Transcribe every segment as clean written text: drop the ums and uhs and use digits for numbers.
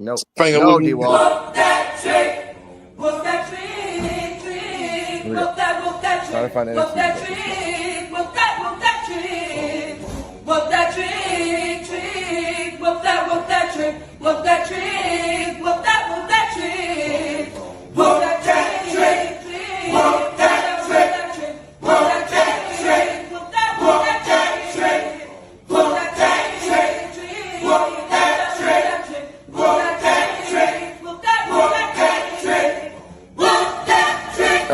Nope. Finger No, looking. D-Wall. Whoop that trick. Whoop that trick, trick. Whoop that trick. Trying to find Whoop that NXT. trick. Whoop that trick. Whoop that trick, trick. Whoop that trick. Whoop that trick. Whoop that trick. Whoop that trick, trick. Whoop that trick. Whoop that trick. Whoop that trick. Whoop that trick, trick. Whoop that trick. Whoop that trick. Whoop that trick. Whoop that trick.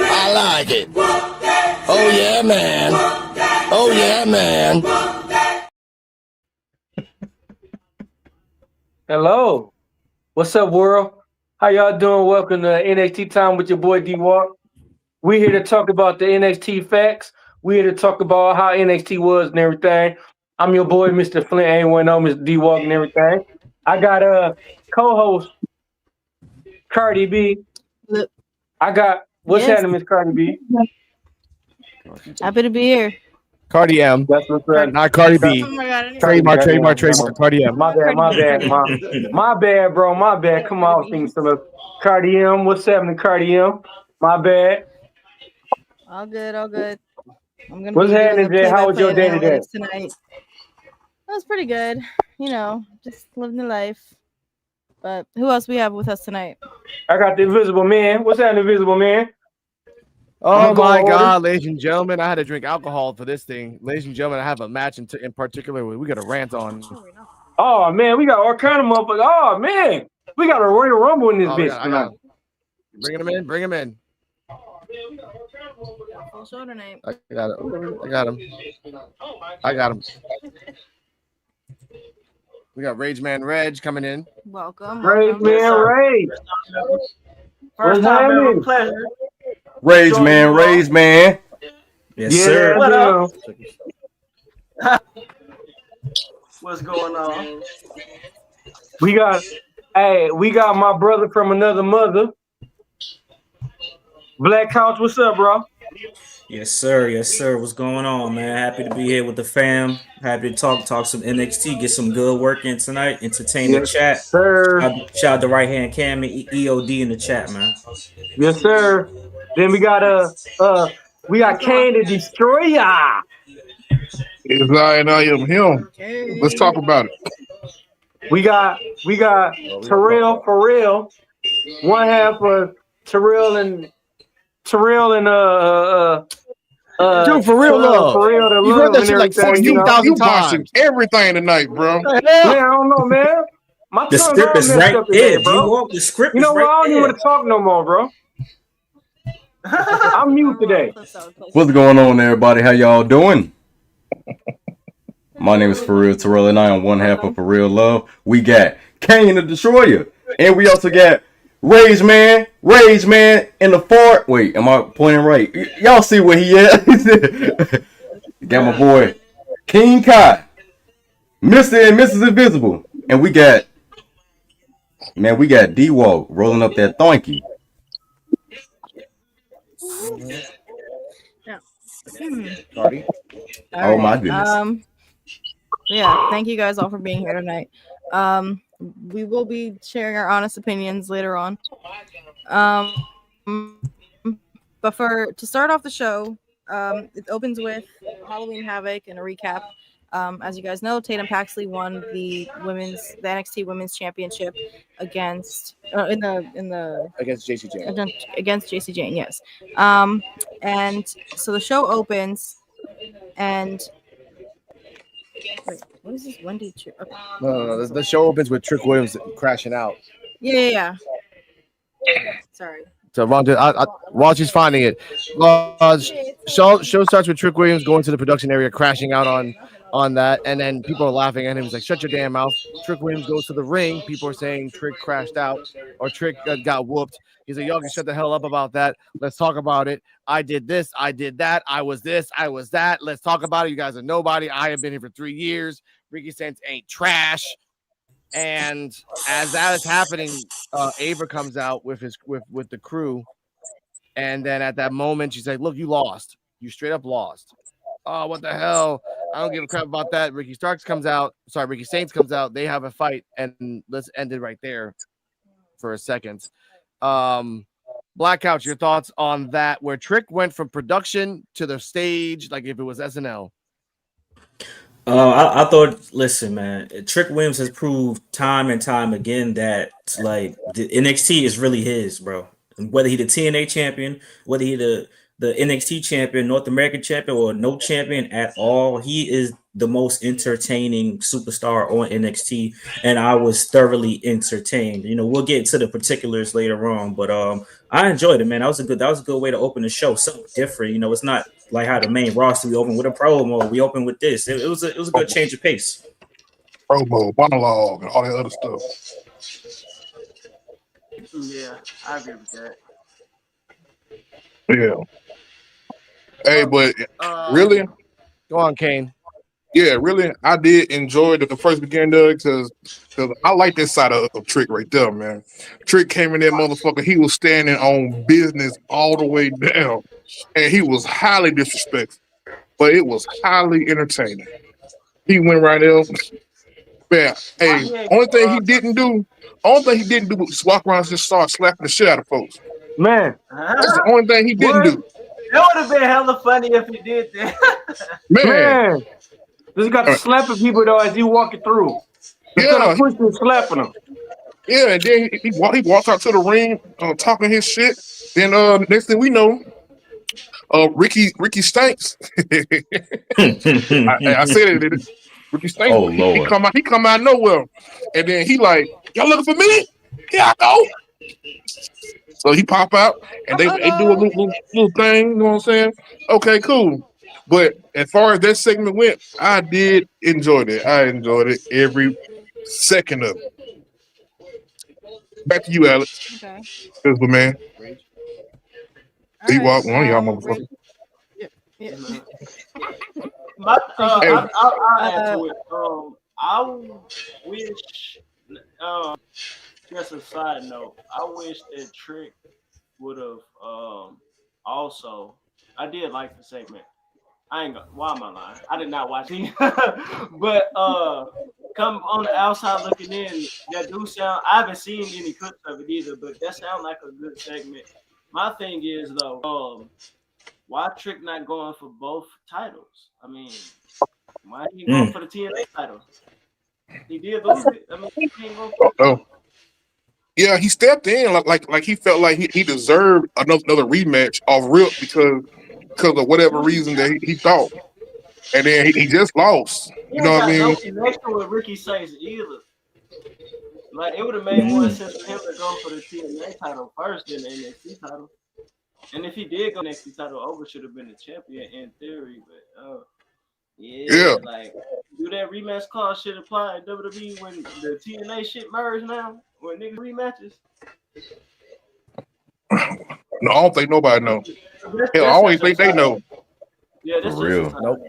I like it. Oh yeah, man. Oh yeah, man. Hello. What's up, world? How y'all doing? Welcome to NXT Time with your boy D-Walk. We're here to talk about the NXT facts. We're here to talk about how NXT was and everything. I'm your boy, Mr. Flint, anyone know Mr. D-Walk and everything. I got a co-host, Cardi B. I got, what's happening, Miss Cardi B? Happy to be here. Cardi M. That's what's up. Not Cardi B. Oh my God. Trademark. Cardi M. My bad, bro. My bad. Come on, things to look. Cardi M, what's happening, Cardi M? My bad. All good, all good. I'm gonna What's be doing happening, the Jay? How was your day play-by-play today? analytics tonight. That was pretty good. You know, just living the life. But who else we have with us tonight? I got the Invisible Man. What's happening, Invisible Man? Oh my God, ladies and gentlemen, I had to drink alcohol for this thing. Ladies and gentlemen, I have a match in particular we got a rant on. Oh man, we got all kind of motherfuckers. Oh man, we got a Royal Rumble in this bitch tonight. Bring him in. Bring him in. Full shoulder name. I got him. I got him. We got Rage Man Reg coming in. Welcome. Rage Man Rage. First time ever, pleasure. Rage Man. Yes, sir. What up? What's going on? We got my brother from another mother. Black Couch, what's up, bro? Yes, sir. Yes, sir. What's going on, man? Happy to be here with the fam. Happy to talk some NXT, get some good work in tonight, entertain the chat. Sir. Shout out to Right Hand Cam and EOD in the chat, man. Yes, sir. Then we got Kane the Destroyer. If I am him, let's talk about it. We got Terrell for real. One half of Terrell and Dude, for real love. For real, you heard that shit like 16,000 times. Everything tonight, bro. Man, I don't know, man. The script is right there, bro. The script is right there. I don't even want to talk no more, bro. I'm mute today. What's going on, everybody? How y'all doing? My name is For Real Terrell, and I am one half of For Real Love. We got Kane the Destroyer, and we also got Rage Man in the fort. Wait, am I pointing right? Y'all see where he at? Got my boy King Kai, Mr. and Mrs. Invisible, and we got D-Walk rolling up that thonky. Cardi. Oh my goodness. Yeah, thank you guys all for being here tonight. We will be sharing our honest opinions later on. But to start off the show, it opens with Halloween Havoc and a recap. As you guys know, Tatum Paxley won the NXT Women's Championship against Jacy Jayne. Against Jacy Jayne, yes. And so the show opens, and wait, what is this Wendy? Okay. No. The show opens with Trick Williams crashing out. Yeah. Sorry. So while she's finding it, show starts with Trick Williams going to the production area, crashing out on that, and then people are laughing at him. He's like, "Shut your damn mouth!" Trick Williams goes to the ring. People are saying Trick crashed out or Trick got whooped. He's like, "Y'all can shut the hell up about that. Let's talk about it. I did this. I did that. I was this. I was that. Let's talk about it. You guys are nobody. I have been here for 3 years. Ricky Sands ain't trash." And as that is happening, Ava comes out with the crew, and then at that moment she's like, "Look, you lost. You straight up lost. Oh, what the hell?" I don't give a crap about that. Ricky Saints comes out. They have a fight, and let's end it right there for a second. Black Couch, your thoughts on that? Where Trick went from production to the stage, like if it was SNL. I thought, listen, man, Trick Williams has proved time and time again that like the NXT is really his, bro. Whether he the TNA champion, whether he the NXT champion, North American champion, or no champion at all, he is the most entertaining superstar on NXT, and I was thoroughly entertained. You know, we'll get into the particulars later on, but I enjoyed it, man. That was a good way to open the show. Something different, you know. It's not like how the main roster we open with a promo, we open with this. It was a good change of pace. Promo, monologue, and all that other stuff. Yeah, I agree with that. Yeah. Hey, but really, Go on, Kane. yeah, really, I did enjoy the first beginning of it because I like this side of Trick right there, man. Trick came in there, motherfucker. He was standing on business all the way down, and he was highly disrespectful, but it was highly entertaining. He went right there. Man, hey, only thing he didn't do was walk around and just start slapping the shit out of folks. Man, That's the only thing he didn't do. That would have been hella funny if he did that. Man, just got to slapping people though as you walking through. yeah, Pushing and slapping them. yeah, and then he walks out to the ring talking his shit. Then next thing we know, Ricky Stanks. I said it. Ricky Stanks. Oh, Lord. He come out of nowhere, and then he like, y'all looking for me? Here I go. So he pop out, and they do a little thing. You know what I'm saying? Okay, cool. But as far as that segment went, I did enjoy it. I enjoyed it every second of it. Back to you, Alex. Okay. This the man. All He right, walked one of y'all motherfuckers. yeah. I'll add to it. I wish, just a side note, I wish that Trick would have also. I did like the segment. I ain't gonna. Why am I lying? I did not watch it, but come on the outside looking in, that do sound. I haven't seen any clips of it either, but that sounds like a good segment. My thing is though, why Trick not going for both titles? I mean, why he going for the TNA title? He did lose it. I mean, he can't go for it. Yeah, he stepped in like he felt like he deserved another rematch off Rip because of whatever reason that he thought, and then he just lost. You know what I mean? No connection with Ricky Saints either. Like it would have made more sense for him to go for the TNA title first than the NXT title. And if he did go NXT title over, should have been the champion in theory. But yeah, like do that rematch clause should apply in WWE when the TNA shit merged now when niggas rematches. No, I don't think nobody know. Hell, I always think they know. Yeah, that's For real. Nope.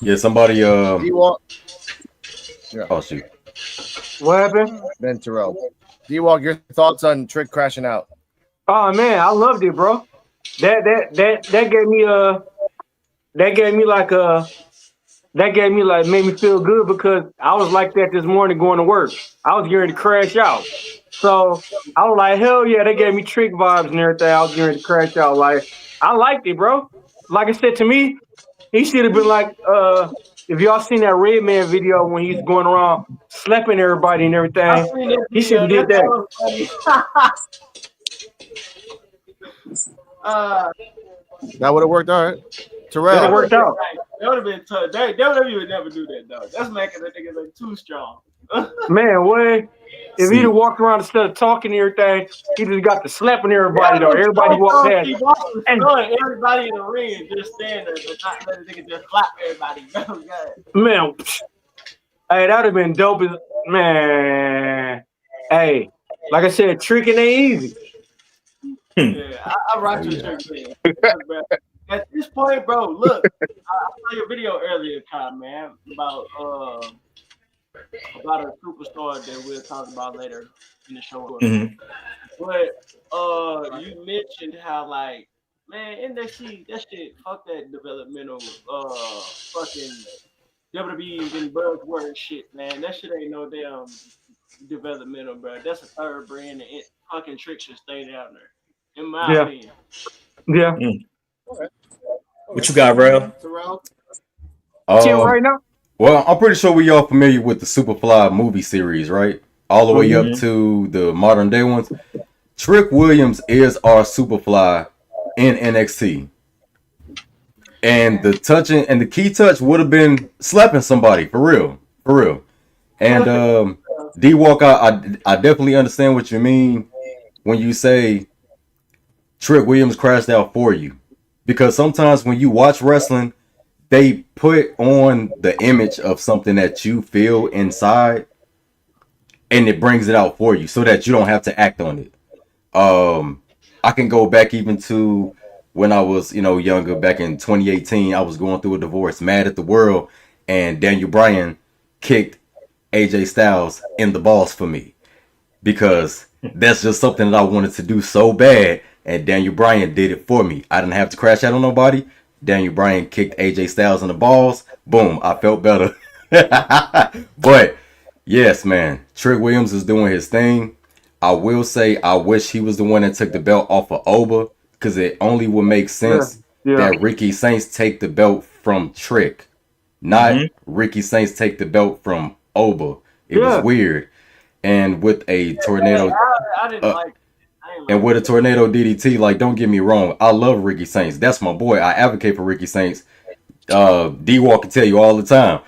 Yeah, somebody. D-Walk. Yeah. Oh shoot. What happened? Ben Terrell. D-Walk, your thoughts on Trick crashing out? Oh man, I loved it, bro. That made me feel good because I was like that this morning going to work. I was getting to crash out. So I was like, hell yeah, they gave me Trick vibes and everything. I was getting to crash out. Like, I liked it, bro. Like I said, to me, he should have been like, if y'all seen that Redman video when he's going around slapping everybody and everything, he should have did that. That would have worked all right. Terrell. That worked out. That would have been tough. WWE would never do that, though. That's making the niggas look too strong. Man, what? If he'd have walked around instead of talking and everything, he just got to slapping everybody, though. Everybody walked past. And everybody in the ring just stand there, but not let the nigga just slap everybody. Man, hey, that would have been dope. Man, hey, like I said, tricking ain't easy. Yeah, I rock your Trick, man. At this point, bro, look, I saw your video earlier, Kyle, man, about a superstar that we'll talk about later in the show. Mm-hmm. But you mentioned how like Man, NXT, that shit, fuck that developmental, fucking WWE and buzzword shit, man. That shit ain't no damn developmental, bro. That's a third brand, and fucking Trick should stay down there, in my Yeah. opinion. Yeah. What you got, Rail? Terrell? Chill right now. Well, I'm pretty sure we all familiar with the Superfly movie series, right? All the way up to the modern day ones. Trick Williams is our Superfly in NXT. And the touching and the key touch would have been slapping somebody for real. For real. And D-Walk, I definitely understand what you mean when you say Trick Williams crashed out for you. Because sometimes when you watch wrestling, they put on the image of something that you feel inside, and it brings it out for you so that you don't have to act on it. I can go back even to when I was, younger, back in 2018. I was going through a divorce, mad at the world, and Daniel Bryan kicked AJ Styles in the balls for me because that's just something that I wanted to do so bad, and Daniel Bryan did it for me. I didn't have to crash out on nobody. Daniel Bryan kicked AJ Styles in the balls. Boom, I felt better. But yes, man, Trick Williams is doing his thing. I will say I wish he was the one that took the belt off of Oba, because it only would make sense that Ricky Saints take the belt from Trick, not Ricky Saints take the belt from Oba. It was weird. And with a tornado, I didn't like. and with a tornado DDT, like, don't get me wrong, I love Ricky Saints. That's my boy. I advocate for Ricky Saints. D-Walk can tell you all the time.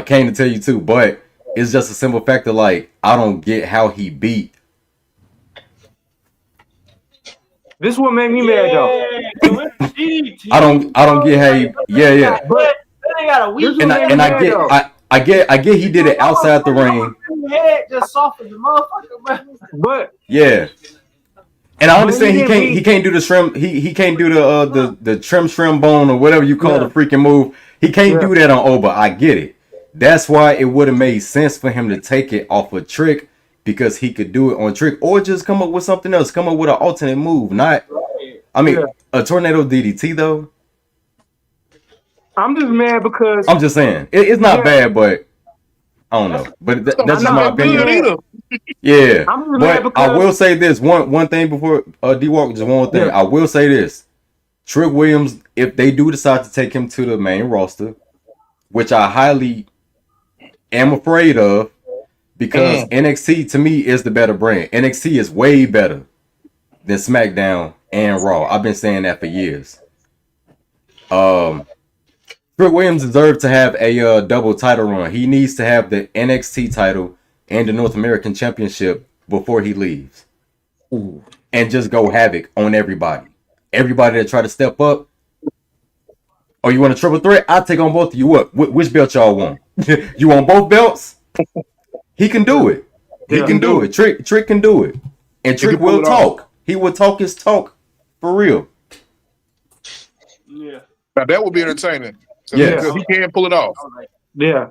Kane to tell you too, but it's just a simple fact that, like, I don't get how he beat. This what made me mad though. I don't get how he. Yeah. But they got a weak. And I get he did it outside the ring. Head just softened the motherfucker, bro. But yeah. And I understand he can't do the shrimp. He can't do the trim bone or whatever you call the freaking move. He can't do that on Oba. I get it. That's why it would have made sense for him to take it off a Trick, because he could do it on Trick, or just come up with something else. Come up with an alternate move. Not, I mean, a tornado DDT though. I'm just mad because I'm just saying it's not bad, but I don't know. But that's just my opinion. Yeah, but I will say this one thing before D-Walk. Just one more thing. I will say this: Trick Williams, if they do decide to take him to the main roster, which I highly am afraid of, because NXT to me is the better brand. NXT is way better than SmackDown and Raw. I've been saying that for years. Trick Williams deserves to have a double title run. He needs to have the NXT title and the North American Championship before he leaves. Ooh. And just go havoc on everybody. Everybody that try to step up. Oh, you want a triple threat? I'll take on both of you. What? Which belt y'all want? You want both belts? He can do it. He can do it. Trick can do it. And Trick will talk. He will talk his talk for real. Yeah. Now that would be entertaining. Yeah. Because he can pull it off. Yeah.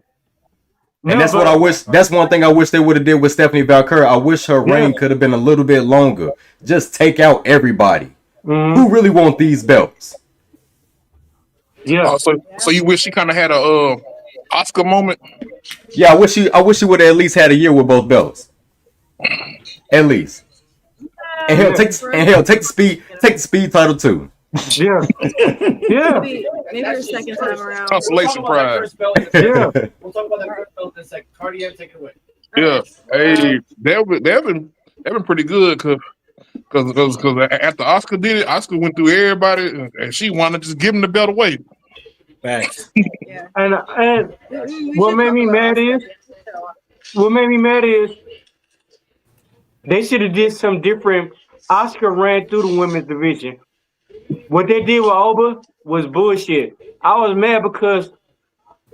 And that's what I wish. That's one thing I wish they would have did with Stephanie Valkyrie. I wish her reign could have been a little bit longer. Just take out everybody. Who really want these belts? Yeah. So you wish she kind of had a Oscar moment? Yeah, I wish she would have at least had a year with both belts. At least. And he'll take the speed title too. Yeah. Yeah. Maybe her second time around. Consolation prize. Yeah. We'll talk about that first belt in a second. Cartier, take it away. Yeah. Hey, they've been pretty good because after Oscar did it, Oscar went through everybody and she wanted to just give him the belt away. Facts. Yeah. And what made me mad is they should have did some different. Oscar ran through the women's division. What they did with Oba was bullshit. I was mad because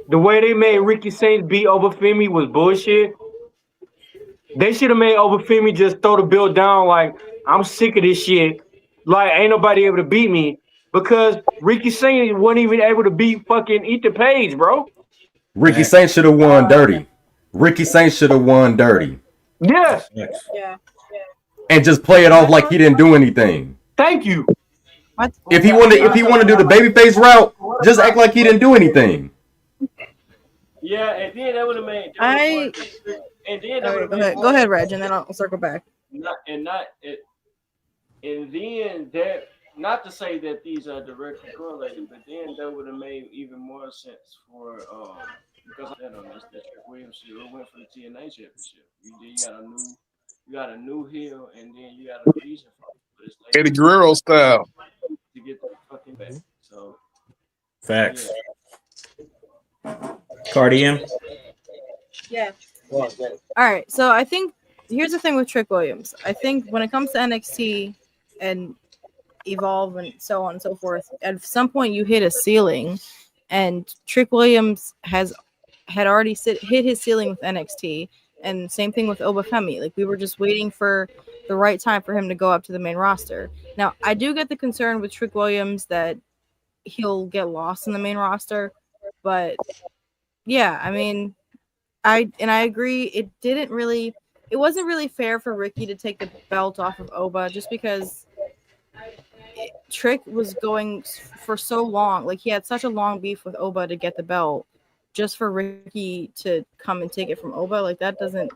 the way they made Ricky Saints beat Obafemi was bullshit. They should have made Obafemi just throw the belt down like, I'm sick of this shit. Like, ain't nobody able to beat me. Because Ricky Saints wasn't even able to beat fucking Ethan Page, bro. Ricky Saints should have won dirty. Ricky Saints should have won dirty. Yes. Yeah. And just play it off like he didn't do anything. Thank you. What? If he wanted to do the babyface route, just act like he didn't do anything. Yeah, and then that would have made. I- And then that Okay, would go have ahead. Go ahead, Reg, and then I'll circle back. And then that, not to say that these are directly correlated, but then that would have made even more sense for because that on this that Trick Williams went for the TNA championship. You got a new heel, and then you got a reason for it. Eddie Guerrero style. To get the fucking back. So Facts. Cardium. Yeah. All right. So I think here's the thing with Trick Williams. I think when it comes to NXT and Evolve and so on and so forth, at some point you hit a ceiling, and Trick Williams had already hit his ceiling with NXT, and same thing with Obafemi. Like we were just waiting for the right time for him to go up to the main roster. Now I do get the concern with Trick Williams that he'll get lost in the main roster, but yeah, I mean, I agree. It wasn't really fair for Ricky to take the belt off of Oba just because Trick was going for so long. Like he had such a long beef with Oba to get the belt, just for Ricky to come and take it from Oba. Like that doesn't.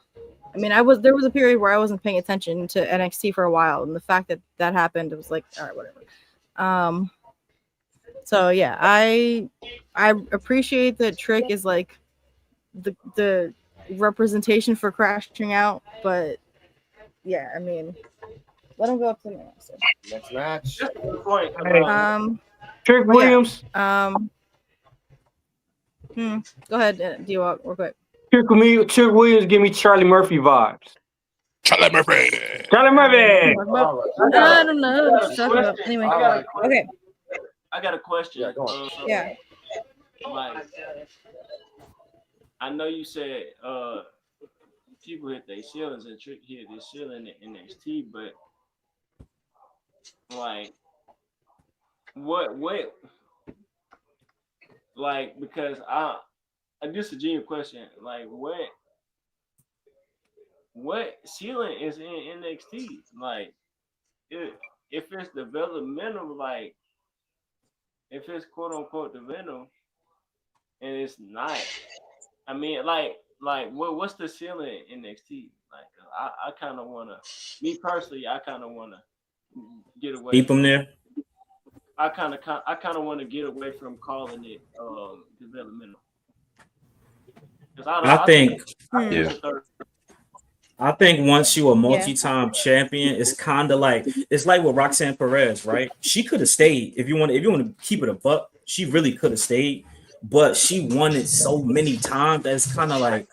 I mean, there was a period where I wasn't paying attention to NXT for a while, and the fact that happened, it was like, all right, whatever. So yeah, I appreciate that Trick is like the representation for crashing out, but yeah, I mean, let him go up to the roster. Next match. just a good point. Trick But yeah, Williams. Go ahead, D-Walk, real quick. Trick Williams give me Charlie Murphy vibes. Charlie Murphy. Charlie Murphy. I don't know. Shut up. Anyway, okay. I got a question. Yeah, go on. Yeah. Like, I know you said people hit their ceilings and Trick hit their ceiling in NXT, but like what like, because this is a genuine question. Like what ceiling is in NXT? Like if it's developmental, like if it's quote unquote developmental and it's not, I mean, like what's the ceiling in NXT? Like I kind of wanna, me personally, I kind of wanna get away. Keep them there. I kind of want to get away from calling it developmental. I think once you a Yeah. multi-time champion, it's kind of like it's like with Roxanne Perez, right? She could have stayed if you want to keep it a buck. She really could have stayed, but she won it so many times that it's kind of like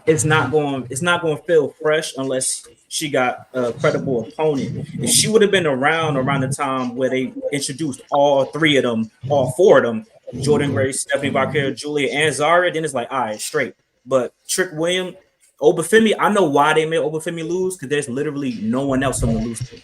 it's not going to feel fresh unless she got a credible opponent. If she would have been around the time where they introduced all four of them, Jordan Grace, Stephanie Vaquero, Julia, and Zara, then it's like, all right, straight. But Trick Williams, Obafemi, I know why they made Obafemi lose, because there's literally no one else for him to lose to.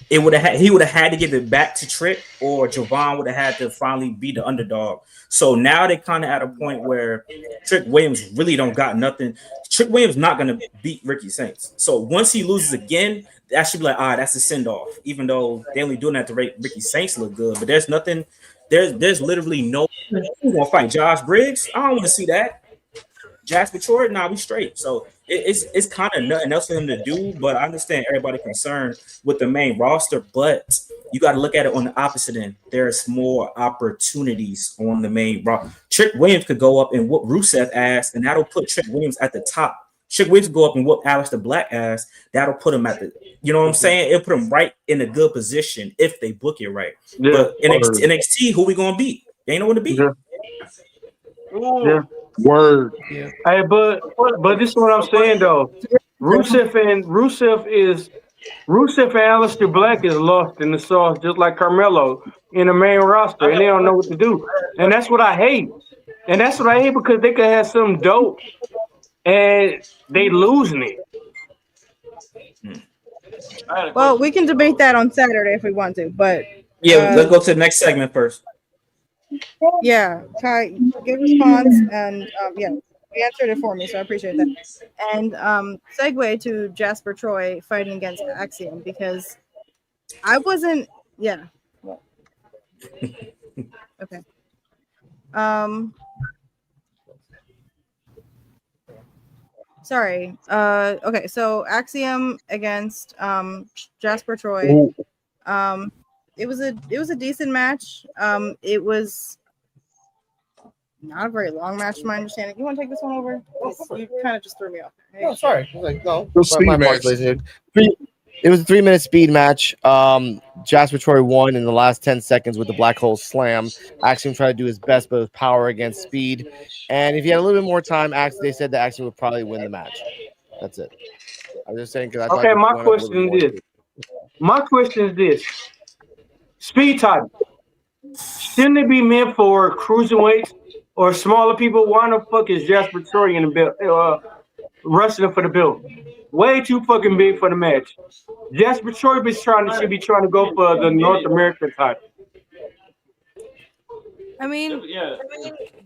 He would have had to give it back to Trick, or Javon would have had to finally be the underdog. So now they kind of at a point where Trick Williams really don't got nothing. Trick Williams not gonna beat Ricky Saints. So once he loses again, that should be like, that's a send off. Even though they only doing that to make Ricky Saints look good, but there's nothing. There's literally no. Who's gonna fight Josh Briggs? I don't want to see that. Jasper Troy, we straight. So it's kind of nothing else for him to do. But I understand everybody concerned with the main roster. But you got to look at it on the opposite end. There's more opportunities on the main roster. Trick Williams could go up and whoop Rusev ass, and that'll put Trick Williams at the top. Trick Williams go up and whoop Aleister Black ass. That'll put him at the, you know what I'm saying? It'll put him right in a good position if they book it right. Yeah. But NXT, who we gonna beat? They ain't no one to beat. Yeah. Word. Hey, but this is what I'm saying though. Rusev and Aleister Black is lost in the sauce, just like Carmelo in the main roster, and they don't know what to do. And that's what I hate. And that's what I hate, because they could have some dope, and they losing it. Well, we can debate that on Saturday if we want to, but Yeah, let's go to the next segment first. yeah, Kai, good response, and yeah, you answered it for me, so I appreciate that. And segue to Jasper Troy fighting against Axiom, because I wasn't, yeah. Okay. Sorry. Okay. So Axiom against Jasper Troy. Ooh, It was a decent match. It was not a very long match, to my understanding. You want to take this one over? 'Cause you kind of just threw me off. Hey. Oh, sorry. I was like, no. the speed My match. apologies, ladies and gentlemen. It was a 3-minute speed match. Jasper Troy won in the last 10 seconds with the black hole slam. Axiom tried to do his best, but with power against speed. And if he had a little bit more time, they said that Axiom would probably win the match. That's it. I was just saying because I thought Okay, he my went up a little question bit is more. this. My question is this. Speed title. Shouldn't it be meant for cruiserweights or smaller people? Why the fuck is Jasper Troy in the belt, wrestling for the belt? Way too fucking big for the match. Jasper Troy should be trying to go for the North American title. I mean, Yeah.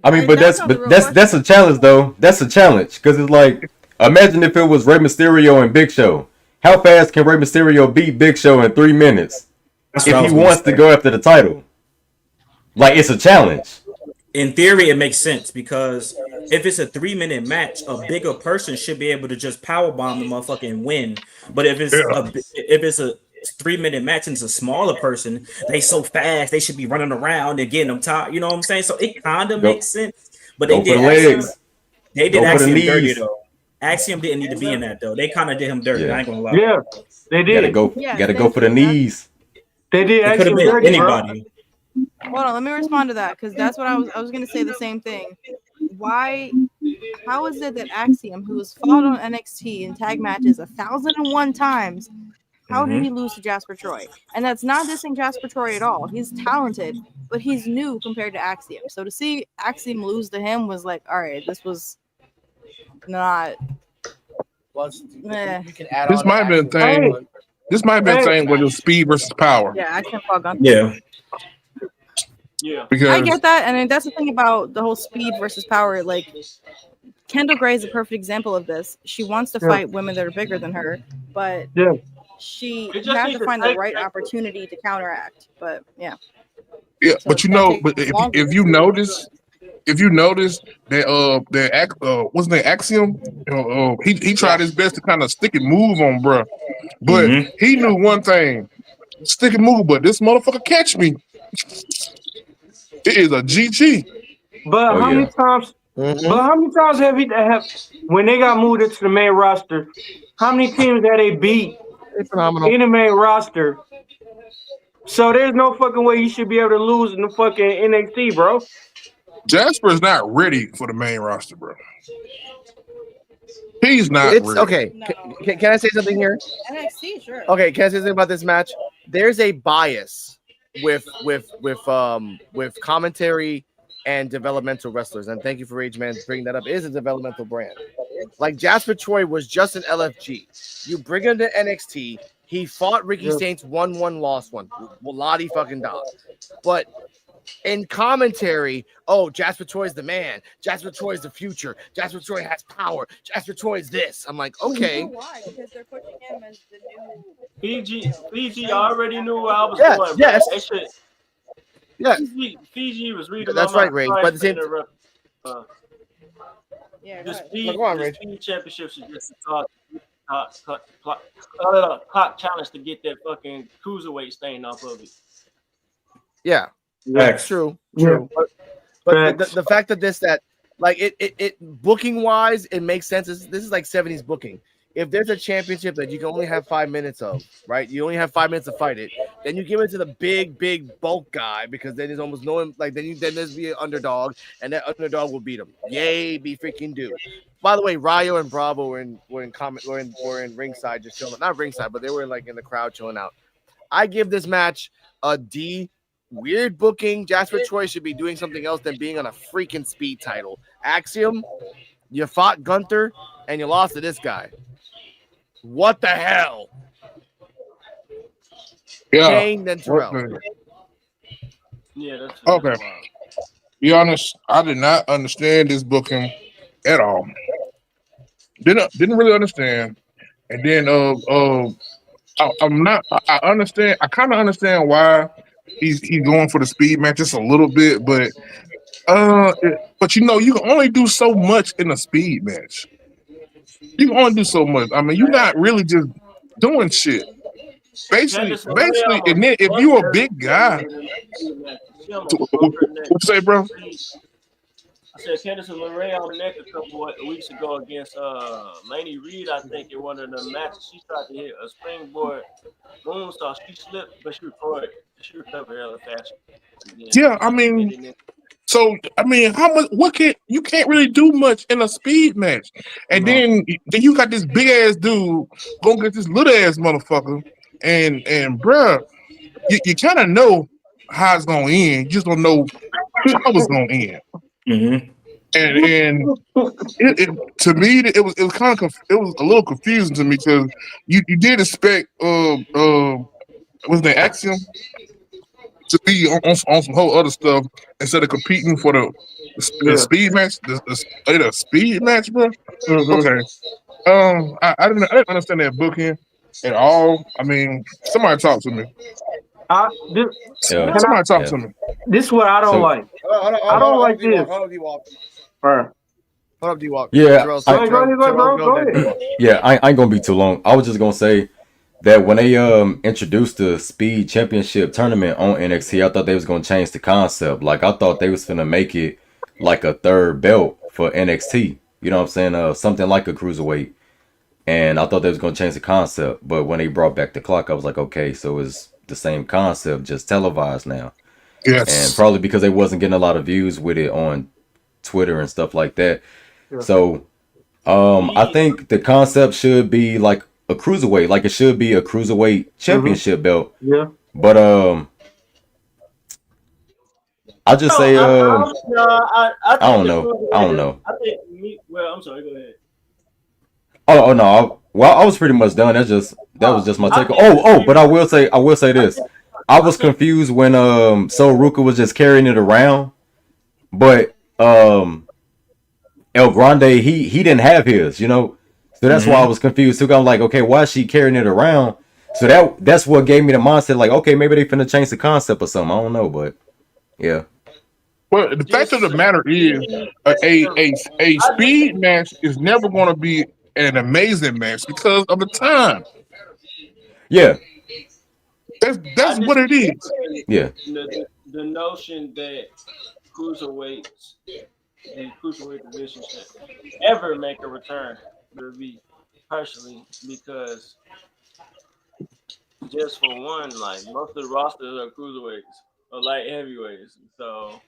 I mean, but that's not the real that's a challenge though. That's a challenge because it's like, imagine if it was Rey Mysterio and Big Show. How fast can Rey Mysterio beat Big Show in 3 minutes That's what I if was he gonna wants to say. go after the title? Like, it's a challenge. In theory, it makes sense because if it's a 3-minute match, a bigger person should be able to just powerbomb the motherfucker and win. But if it's a 3-minute match and it's a smaller person, they so fast they should be running around and getting them tired. You know what I'm saying? So it kind of Go- makes sense. But Go for the legs. They did Go for the Axiom dirty knees. though. Axiom didn't need to be in that though. They kind of did him dirty. Yeah. I ain't gonna lie. Yeah, they Gotta did. go. Yeah, Gotta go thank for the you. That's- knees. They did It could have actually been dirty, bro. anybody. Hold on, let me respond to that because that's what I was gonna say the same thing. How is it that Axiom, who has fought on NXT in tag matches 1,001 times, how did he lose to Jasper Troy? And that's not dissing Jasper Troy at all. He's talented, but he's new compared to Axiom. So to see Axiom lose to him was like, all right, this was not. Eh. You can add This on might have been a thing. This might have been a thing with the speed versus power. Yeah, Axiom fought Gunther. Yeah. Yeah. Because I get that, and that's the thing about the whole speed versus power. Like, Kendall Gray is a perfect example of this. She wants to fight women that are bigger than her, but Yeah. she It just you have needs to to find the take- right opportunity to counteract. But yeah, yeah, So but you that know, takes but longer. if you notice that what's the name, Axiom, he tried his best to kind of stick and move on, bruh. But he knew one thing: stick and move. But this motherfucker catch me. It is a GG. But Oh, how yeah. many times? Mhm. But how many times have when they got moved into the main roster? How many teams that they beat It's phenomenal. in the main roster? So there's no fucking way you should be able to lose in the fucking NXT, bro. Jasper is not ready for the main roster, bro. He's not It's ready. okay. Can I say something here? NXT, sure. Okay, can I say something about this match? There's a bias with commentary and developmental wrestlers, and thank you for Rage Man bringing that up. It is a developmental brand. Like Jasper Troy was just an LFG. You bring him to NXT. He fought Ricky Saints, won one, lost one. Lottie fucking dog. But in commentary, oh, Jasper Troy's the man. Jasper Troy's the future. Jasper Troy has power. Jasper Troy's this. I'm like, okay. Why? Because they're pushing him as the new. Fiji already knew where I was Yes, going. yes. They should, Yeah, Fiji was reading. that's my right, Rage. mind. But at the same Yeah, The go ahead. speed, Go on, the Rage. speed championship should just clock challenge to get that fucking cruiserweight stain off of it. yeah. Facts. True. Yeah. But the fact that like it booking wise, it makes sense. This is like 70s booking. If there's a championship that you can only have 5 minutes of, right? You only have 5 minutes to fight it. Then you give it to the big bulk guy because then there's almost no like then there's be an underdog and that underdog will beat him. Yay, be freaking do. By the way, Ryo and Bravo were in ringside just chilling. Not ringside, but they were like in the crowd chilling out. I give this match a D. Weird booking. Jasper Troy should be doing something else than being on a freaking speed title. Axiom, you fought Gunther and you lost to this guy. What the hell? Yeah. Kane then Terrell. Yeah, that's Okay. that's wild. Be honest, I did not understand this booking at all. Didn't really understand. And then I understand. I kind of understand why he's going for the speed match just a little bit, but you know, you can only do so much in a speed match. You can only do so much. I mean, you're not really just doing shit. Basically, and then if you're a big guy, what you say, bro? I said Candice LeRae on the neck a couple of weeks ago against Lainey Reed, I think, in one of the matches. She tried to hit a springboard moonsault. She slipped, but she recovered hella fast. Yeah, I mean, so I mean, how much? You can't really do much in a speed match, and then you got this big ass dude gonna get this little ass motherfucker, and bruh, you kind of know how it's gonna end. You just don't know how it's gonna end. Mm-hmm. And to me, it was kind of it was a little confusing to me because you did expect what's the Axiom to be on some whole other stuff instead of competing for the speed match. The speed match, bro. Okay. I didn't understand that booking at all. I mean, somebody talk to me. Somebody talk to me. This is what I don't like. I don't like this. Hold up, D-Walk. Yeah, Go ahead. Yeah, I ain't gonna be too long. I was just gonna say that when they introduced the Speed Championship tournament on NXT, I thought they was gonna change the concept. Like I thought they was gonna make it like a third belt for NXT. You know what I'm saying? Something like a cruiserweight. And I thought they was gonna change the concept. But when they brought back the clock, I was like, okay, so it's the same concept, just televised now. Yes. And probably because they wasn't getting a lot of views with it on Twitter and stuff like that. So I think the concept should be like a cruiserweight, like it should be a cruiserweight championship belt. Yeah. But I just say I don't know. I think I'm sorry, go ahead. Oh no. I was pretty much done. That was just my take. But I will say this. I was confused when Sol Ruka was just carrying it around, but El Grande he didn't have his, you know. So that's why I was confused too. I'm like, okay, why is she carrying it around? So that's what gave me the mindset, like, okay, maybe they finna change the concept or something. I don't know, but yeah. Well, the fact of the matter is, a speed match is never going to be an amazing match because of the time. Yeah. That's what it is. Yeah. The notion that cruiserweights, the cruiserweight division should ever make a return would be personally because just for one, like most of the rosters are cruiserweights or light heavyweights, so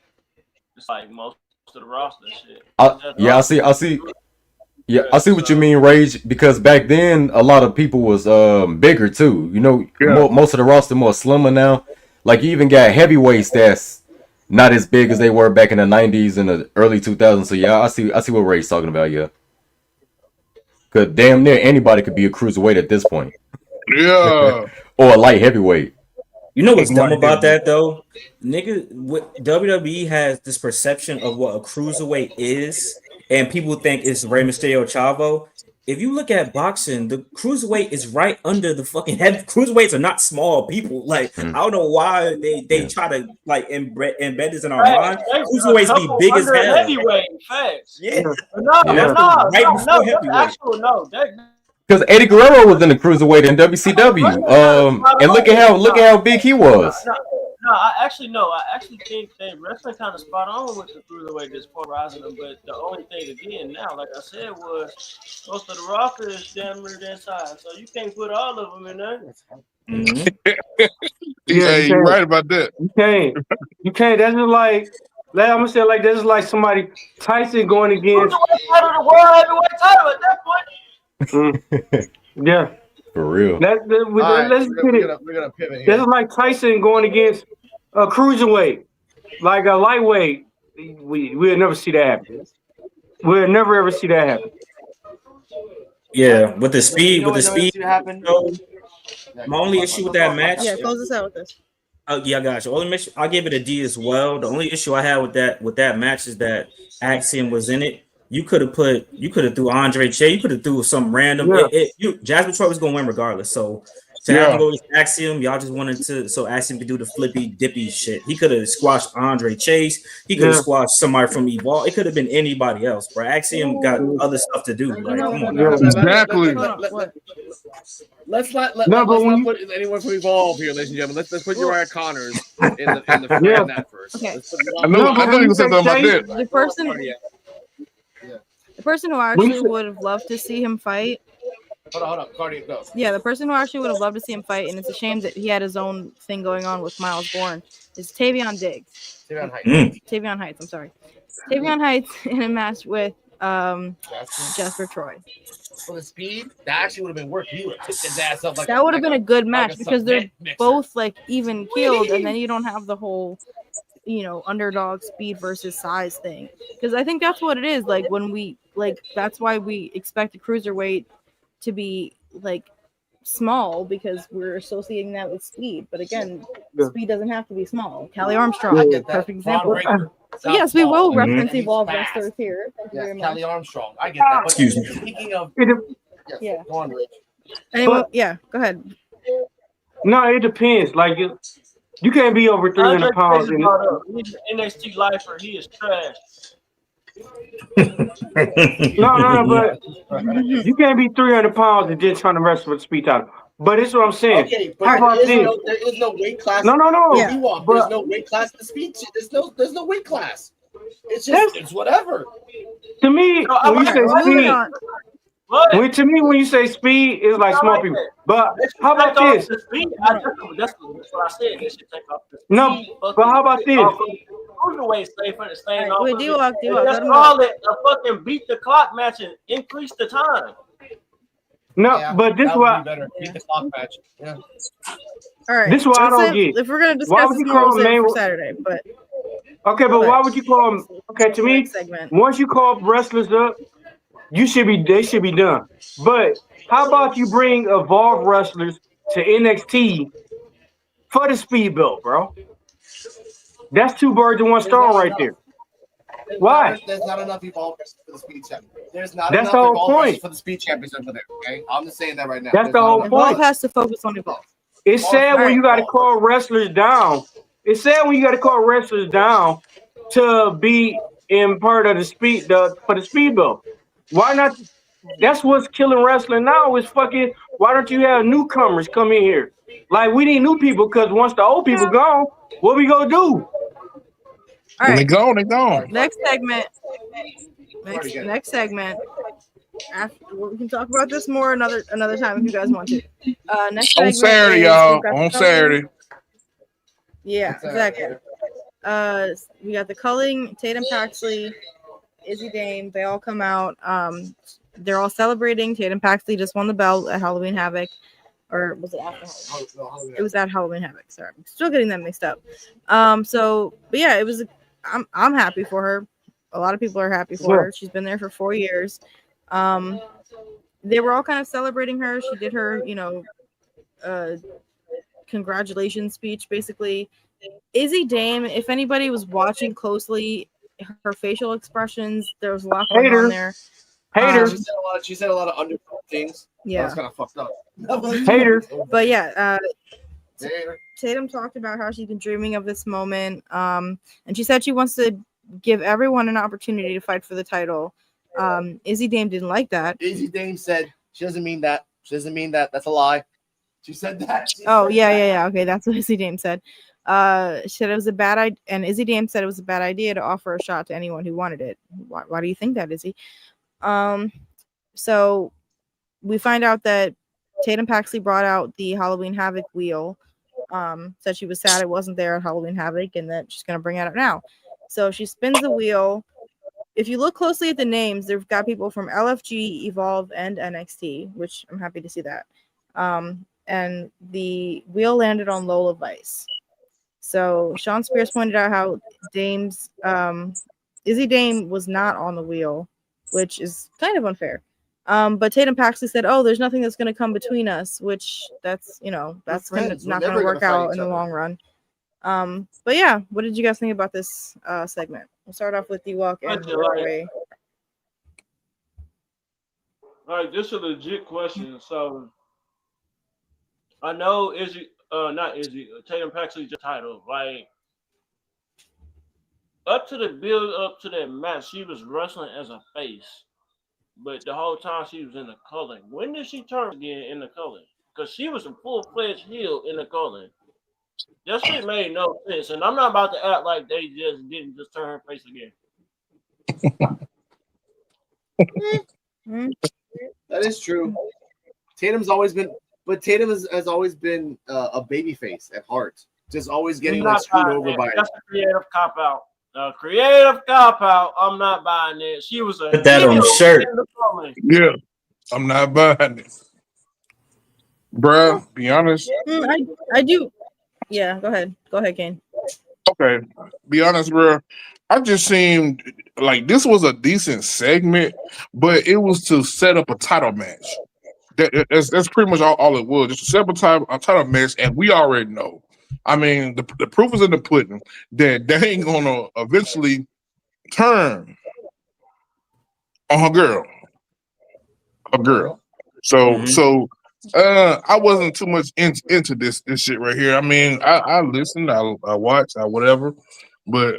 it's like most of the roster shit. I see. Yeah, I see what you mean, Rage. Because back then, a lot of people was bigger too. You know, most of the roster more slimmer now. Like you even got heavyweights that's not as big as they were back in the '90s and the early 2000s. So yeah, I see what Ray's talking about. Yeah, because damn near anybody could be a cruiserweight at this point. Yeah, or a light heavyweight. You know what's dumb about that though, nigga? WWE has this perception of what a cruiserweight is. And people think it's Rey Mysterio Chavo. If you look at boxing, the cruiserweight is right under the fucking head. Cruiserweights are not small people. Like I don't know why they try to like embed this in our mind. Cruiserweights be big as hell. Heavyweight, facts. Yeah. Because Eddie Guerrero was in the cruiserweight in WCW. And look at how big he was. I actually think they wrestling kind of spot on with the cruiserweight that's polarizing them. But the only thing again now, like I said, was most of the roster is damn near that size, so you can't put all of them in there. Yeah, you're right about that. You can't. That's just like I'm gonna say like this is like somebody Tyson going against. The world heavyweight title at that point. Yeah. For real. Let's get it. We're gonna pivot here. This is like Tyson going against a cruiserweight, like a lightweight. We'll never see that happen. We'll never ever see that happen. Yeah, with the speed, my only issue with that match. Yeah, close us out with this. Yeah, I got you. I'll give it a D as well. The only issue I had with that match is that Axiom was in it. You could have threw Andre Che. You could have threw some random. Yeah. Jasmine Troy was going to win regardless. So To have Yeah. him go with Axiom, y'all just wanted to so Axiom could do the flippy dippy shit. He could have squashed Andre Chase. He could have Yeah. squashed somebody from Evolve. It could have been anybody else, bro. Axiom got other stuff to do. Like, know come what? on, Yeah. guys. Exactly. Hold on, what? Let's not No, but when you, Put anyone from Evolve here, ladies and gentlemen. Let's put Uriah Connors in the Yeah. in that first. Okay. Let's put I no, know but you when were you saying say something about Chase, that. The person who When actually you say- would have loved to see him fight. hold on. Cardi, go. Yeah, the person who actually would have loved to see him fight, and it's a shame that he had his own thing going on with Miles Bourne, is Tavion Diggs. Tavion Heights, I'm sorry. Tavion Heights in a match with Jasper Troy. For the speed, that actually would have been work. He would have picked his ass up like That would have been a good like match a because they're cement mixer. both like even keeled, and then you don't have the whole, underdog speed versus size thing. Because I think that's what it is. Like when we that's why we expect a cruiserweight to be like small because we're associating that with speed. But again, Yeah. speed doesn't have to be small. Callie Armstrong, I get that. perfect example. Braun Breaker, So yes, we will Mhm. reference He's Evolve fast. wrestlers here. Thank you Yes, very much. Kelly Armstrong. I get that. But Excuse me. Speaking of, it, Yeah. go on, Rich. Anyway, But- yeah, go ahead. no, it depends. Like you can't be over 300 Andre pounds. Chase is brought up. He's an NXT lifer. He is trash. No, but you can't be 300 pounds and just trying to wrestle for the speed title. But it's what I'm saying. Okay, How but about there this? is no weight class. No. Yeah. Ewok, But- there's no weight class in the speed. There's no weight class. It's just it's whatever. To me, No, when you say Alright, moving speed, on. What? when you say speed, it's like I small like people. that. But They should how about take off this? the speed. That's what I said. They should take off the speed. No, but how about this? Cruiserweight staying Alright, off wait, of D-Walk, it. D-Walk, let Let's him call go. it a fucking beat the clock match and increase the time. No, Yeah, but this that would why be better. Beat the clock match. Yeah. All right. This is what I let's don't save- get. If we're gonna Why discuss would this you more, we'll call save it for main- Saturday. But okay, but why would you call them? Okay, to me, next segment. once you call wrestlers up, they should be done. But how about you bring Evolve wrestlers to NXT for the speed belt, bro? That's two birds in one stone right there. Why? There's not enough Evolve wrestlers for the speed championship. There's not That's enough the whole Evolve point. wrestlers for the speed championship over there. Okay, I'm just saying that right now. That's There's the not whole enough. point. Evolve has to focus on Evolve. It's sad when you got to Alright. call wrestlers down. It's sad when you got to call wrestlers down to be in part of the for the speed belt. Why not? That's what's killing wrestling now is fucking. Why don't you have newcomers come in here? Like we need new people because once the old people gone, what we gonna do? All When they right. gone, they gone. Next segment. Next segment. We can talk about this more another time if you guys want to. Next On segment Saturday, is y'all. we've got the On culling- Saturday. Yeah, exactly. We got the culling, Tatum Paxley, Izzy Dame. They all come out. They're all celebrating. Tatum Paxley just won the belt at Halloween Havoc, or was it after Halloween? It was at Halloween Havoc. Sorry, I'm still getting them mixed up. But yeah, it was. I'm happy for her. A lot of people are happy for her. She's been there for 4 years. They were all kind of celebrating her. She did her, congratulations speech, basically. Izzy Dame, if anybody was watching closely, her facial expressions, there was a lot going on there. Haters. She said a lot of undertone things. Yeah. That's kind of fucked up. Haters. But yeah, Hater. Tatum talked about how she's been dreaming of this moment. And she said she wants to give everyone an opportunity to fight for the title. Izzy Dame didn't like that. Izzy Dame said she doesn't mean that. She doesn't mean that. That's a lie. She said that. She Oh, said yeah, that. yeah. Okay, that's what Izzy Dame said. She said it was a bad idea, and Izzy Dame said it was a bad idea to offer a shot to anyone who wanted it. Why do you think that, Izzy? So we find out that Tatum Paxley brought out the Halloween Havoc wheel. Said she was sad it wasn't there at Halloween Havoc, and that she's gonna bring it out now. So she spins the wheel. If you look closely at the names, they've got people from LFG, Evolve, and NXT, which I'm happy to see that. And the wheel landed on Lola Vice. So Sean Spears pointed out how Izzy Dame was not on the wheel, which is kind of unfair. But Tatum Paxley said, "Oh, there's nothing that's going to come between us," which that's not friends. We're going to never work gonna fight out each in the other. long run. But yeah, what did you guys think about this segment? We'll start off with D-Walk and I feel like- Ray. All right, this is a legit question. So, I know not Izzy, Tatum Paxley's title. Like up to the build up to that match, she was wrestling as a face, but the whole time she was in the color. When did she turn again in the color? Because she was a full fledged heel in the color. That shit made no sense, and I'm not about to act like they just didn't just turn her face again. That is true. Tatum's always been, but Tatum has always been a baby face at heart. Just always getting I'm like not screwed buying over that. by it. That's a creative cop out. Creative cop out. I'm not buying it. She was a Put that on heel the shirt. in the color. Yeah, I'm not buying it, bruh. Be honest. I do. Yeah, go ahead. Go ahead, Kane. Okay, be honest, bro. I just seemed like this was a decent segment, but it was to set up a title match. That's pretty much all it was. Just to set up a title match, and we already know. I mean, the proof is in the pudding that they ain't gonna eventually turn on her girl. So I wasn't too much into this shit right here. I mean, I listened, I watched, I whatever, but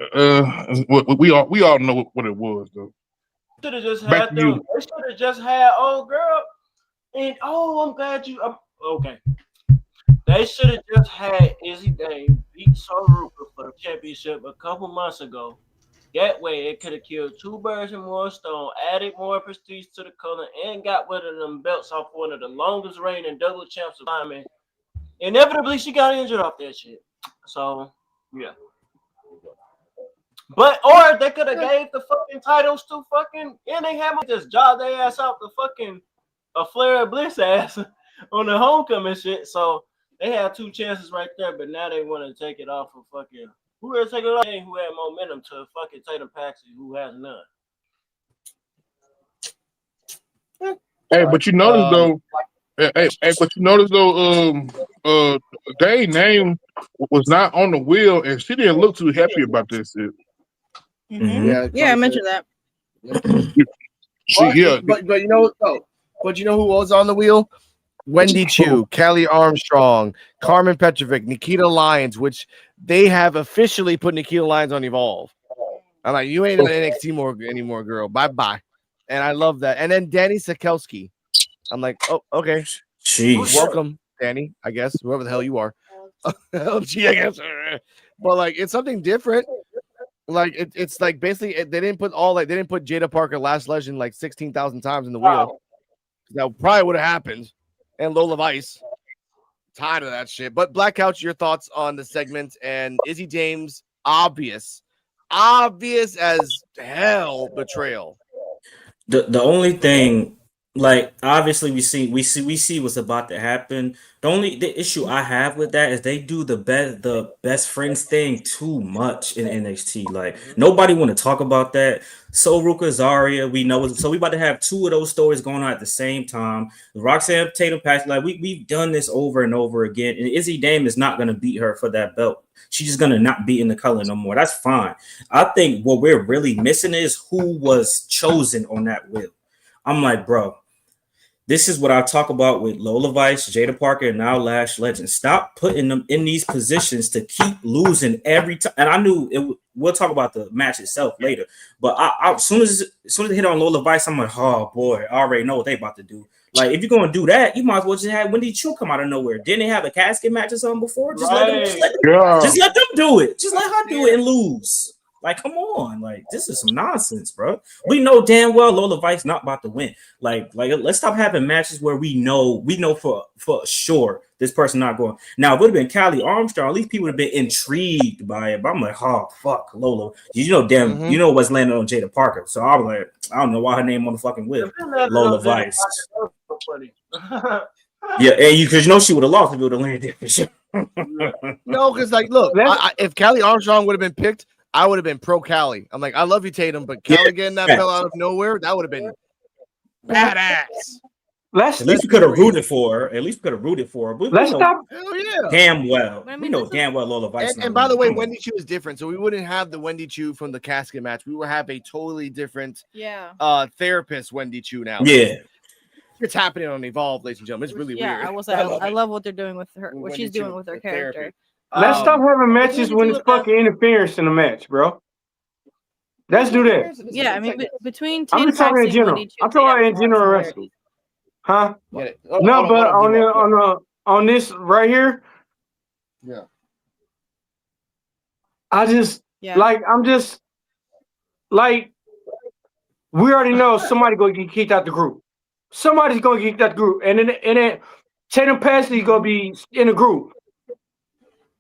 we all know what it was though. Should have just Back had to you. them. They should have just had old girl. And I'm glad you. Okay. They should have just had Izzy Dame beat Soruka for the championship a couple months ago. That way, it could have killed two birds in one stone, added more prestige to the color, and got rid of them belts off one of the longest reigning double champs of time. And inevitably, she got injured off that shit. So, yeah. But or they could have gave the fucking titles to fucking and they have just job their ass out the fucking a Flair Bliss ass on the homecoming shit. So they had two chances right there, but now they want to take it off of fucking who had taken it off who had momentum to fucking Tatum Paxley who has none. Hey, but you notice though. But you notice though, Dave's name was not on the wheel, and she didn't look too happy about this shit. Mm-hmm. Yeah, I mentioned that. But you know though. But you know who was on the wheel? Wendy Chu, Kelly Armstrong, Carmen Petrovic, Nikita Lyons, which they have officially put Nikita Lyons on Evolve. I'm like, you ain't on NXT anymore, girl. Bye. And I love that. And then Danny Sikelski. I'm like, oh, okay. Jeez. Welcome, Danny, I guess, whoever the hell you are. LG, I guess. But like, it's something different. Like it's like basically they didn't put Jada Parker Last Legend like 16,000 times in the wheel. That probably would have happened. And Lola Vice. Tired of that shit. But Black Couch, your thoughts on the segment and Izzy James, obvious as hell betrayal. The only thing, like obviously we see what's about to happen. The issue I have with that is they do the best friends thing too much in NXT. Like nobody want to talk about that. Soruka Zarya, we know, so we about to have two of those stories going on at the same time. Roxanne Tatum Paxley, like we've done this over and over again, and Izzy Dame is not gonna beat her for that belt. She's just gonna not be in the color no more. That's fine. I think what we're really missing is who was chosen on that wheel. I'm like, bro. This is what I talk about with Lola Vice, Jada Parker, and now Lash Legend. Stop putting them in these positions to keep losing every time. And I knew it. We'll talk about the match itself later. But as soon as they hit on Lola Vice, I'm like, oh boy, I already know what they about to do. Like, if you're gonna do that, you might as well just have Wendy Chu come out of nowhere. Didn't they have a casket match or something before? Just let them do it. Just let her do it and lose. Like, come on, like this is some nonsense, bro. We know damn well Lola Vice not about to win. Like let's stop having matches where we know for sure this person not going. Now, it would have been Kelly Armstrong. At least people would have been intrigued by it. But I'm like, oh fuck, Lola. You know what's landing on Jada Parker. So I was like, I don't know why her name on the fucking wheel. Lola Vice. Yeah, and because you know she would have lost if it would have landed for sure. No, because like, look, if Kelly Armstrong would have been picked, I would have been pro Cali. I'm like, I love you, Tatum, but Kelly getting that bell out of nowhere, that would have been badass. At least we could have rooted for her. But Let's stop. Hell yeah. Damn well. We know damn well Lola Vice. And by the way, Wendy Chu is different. So we wouldn't have the Wendy Chu from the casket match. We would have a totally different therapist Wendy Chu now. Yeah. It's happening on Evolve, ladies and gentlemen. It's really Yeah, weird. I will say I love what they're doing with her, what Wendy she's doing Chu, with her the therapy. character. Let's stop having matches when it's fucking interference in the match, bro. Let's do that. Yeah, I mean, between I'm Tatum just talking in Paxley and general. Wendy Chu, I'm talking about in general wrestling. Huh? No, but on this right here, Yeah. I just Yeah. like we already know somebody gonna get kicked out the group. Somebody's gonna get kicked out the group, and then Tatum Paxley gonna be in the group.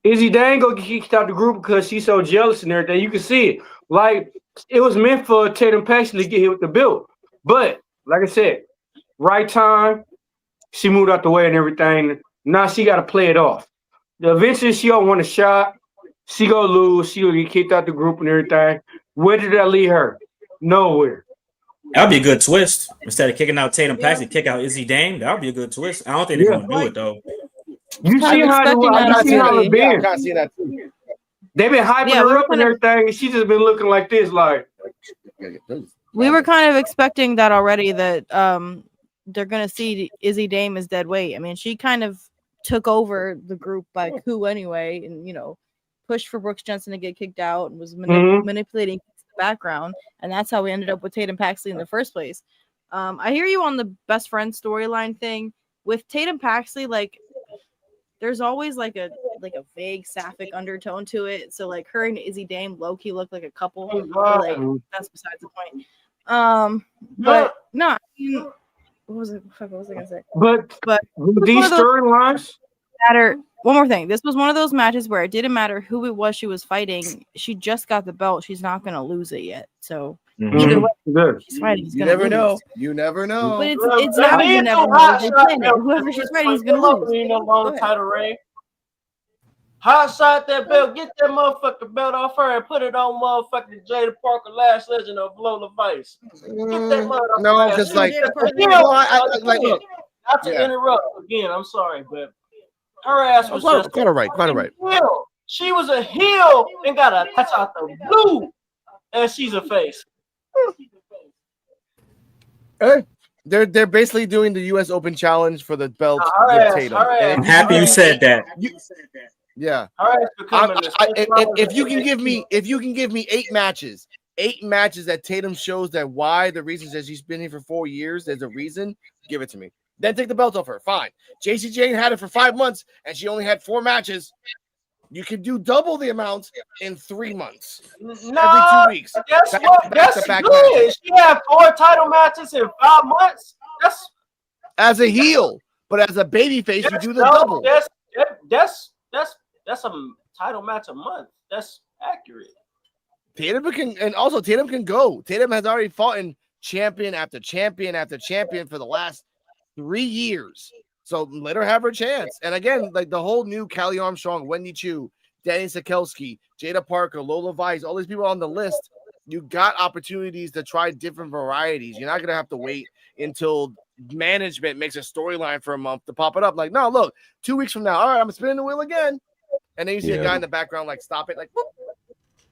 Izzy Dane gonna get kicked out the group because she's so jealous and everything. You can see it. Like it was meant for Tatum Paxley to get hit with the belt, but like I said, right time, she moved out the way and everything. Now she got to play it off. Eventually, she don't want a shot. She gonna lose. She gonna get kicked out the group and everything. Where did that lead her? Nowhere. That'd be a good twist. Instead of kicking out Tatum Paxley, kick out Izzy Dame. That would be a good twist. I don't think they're gonna do it though. You see how it been. I see that too. They've been hyping her up and everything, and she just been looking like this, like. We were kind of expecting that already. That they're gonna see Izzy Dame as dead weight. I mean, she kind of took over the group by coup anyway, and pushed for Brooks Jensen to get kicked out and was manipulating the background, and that's how we ended up with Tatum Paxley in the first place. I hear you on the best friend storyline thing with Tatum Paxley. Like, there's always like a vague sapphic undertone to it. So like her and Izzy Dame low-key look like a couple. But, like, that's besides the point. But no, I mean, what was I gonna say? But these storylines matter. One more thing. This was one of those matches where it didn't matter who it was she was fighting. She just got the belt. She's not gonna lose it yet. So either way, she's fighting. You never know. You never know. But it's now you never know. They plan it. Whoever she's fighting is gonna lose. Long title reign. Hot shot that belt, get that motherfucking belt off her and put it on motherfucking Jada Parker, Last Legend of Lola Vice. Get that motherfucker. No, because like look. Not to interrupt again, I'm sorry, but her ass was just quite all right. heel. She was a heel and got a touch out the blue, and she's a face. Hey, they're basically doing the U.S. Open Challenge for the belt with Tatum. I'm happy you said that. Yeah. Becoming if you can give me 8 matches that Tatum shows that why the reasons that she's been here for 4 years, there's a reason, give it to me. Then take the belt off her. Fine. JC Jane had it for 5 months and she only had 4 matches. You can do double the amount in 3 months. Every 2 weeks. Guess what? That's good. She had 4 title matches in 5 months. That's as a heel, but as a babyface, you do the double. That's a title match a month. That's accurate. Tatum can go. Tatum has already fought in champion after champion after champion for the last 3 years. So let her have her chance. And again, like the whole new Callie Armstrong, Wendy Chu, Danny Sakelski, Jada Parker, Lola Vice, all these people on the list, you got opportunities to try different varieties. You're not going to have to wait until management makes a storyline for a month to pop it up. Like, no, look, 2 weeks from now, all right, I'm spinning the wheel again. And then you see a guy in the background, like, stop it. Like, whoop.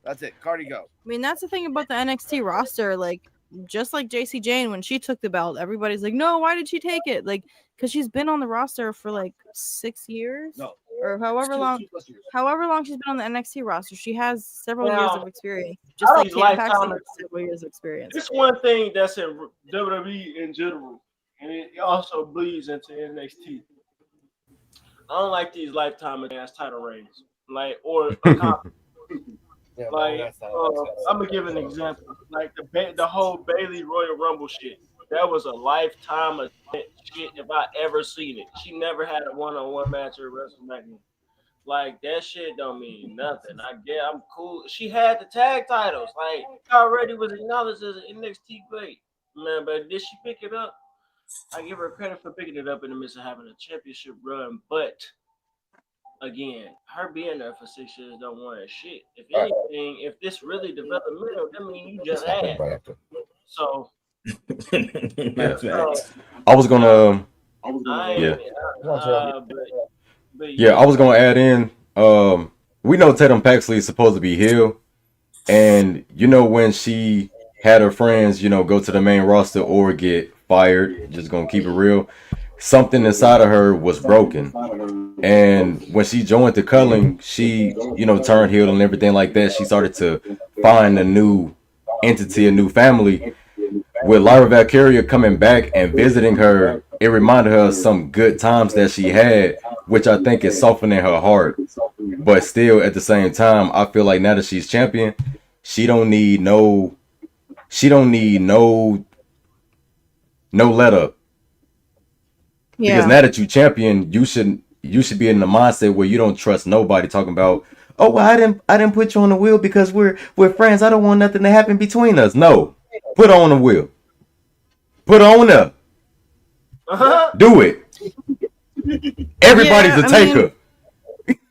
That's it. Cardi, go. I mean, that's the thing about the NXT roster. Like, just like JC Jane, when she took the belt, everybody's like, no, why did she take it? Like, because she's been on the roster for like 6 years, or however long she's been on the NXT roster. She has several years of experience, just like Tatum Paxley has several years of experience. It's one thing that's in WWE in general, and it also bleeds into NXT. I don't like these lifetime ass title reigns, like or I'm gonna give an example, like the whole Bayley Royal Rumble shit. That was a lifetime of shit if I ever seen it. She never had a one-on-one match at WrestleMania. Like that shit don't mean nothing. I'm cool. She had the tag titles. Like already was acknowledged as an NXT great, man. But did she pick it up? I give her credit for picking it up in the midst of having a championship run. But again, her being there for 6 years don't warrant shit. If anything, if this really developmental, that means you just had. So. I was gonna I was gonna add in we know Tatum Paxley is supposed to be heel, and when she had her friends go to the main roster or get fired. Just gonna keep it real. Something inside of her was broken, and when she joined the culling, she, you know, turned heel and everything like that. She started to find a new entity, a new family. With Lyra Valkyria coming back and visiting her, it reminded her of some good times that she had, which I think is softening her heart. But still, at the same time, I feel like now that she's champion, she don't need no let up. Because now that you champion, you should be in the mindset where you don't trust nobody talking about, oh, well, I didn't put you on the wheel because we're friends. I don't want nothing to happen between us. No, put her on the wheel. Put her on there. Do it. Everybody's a taker.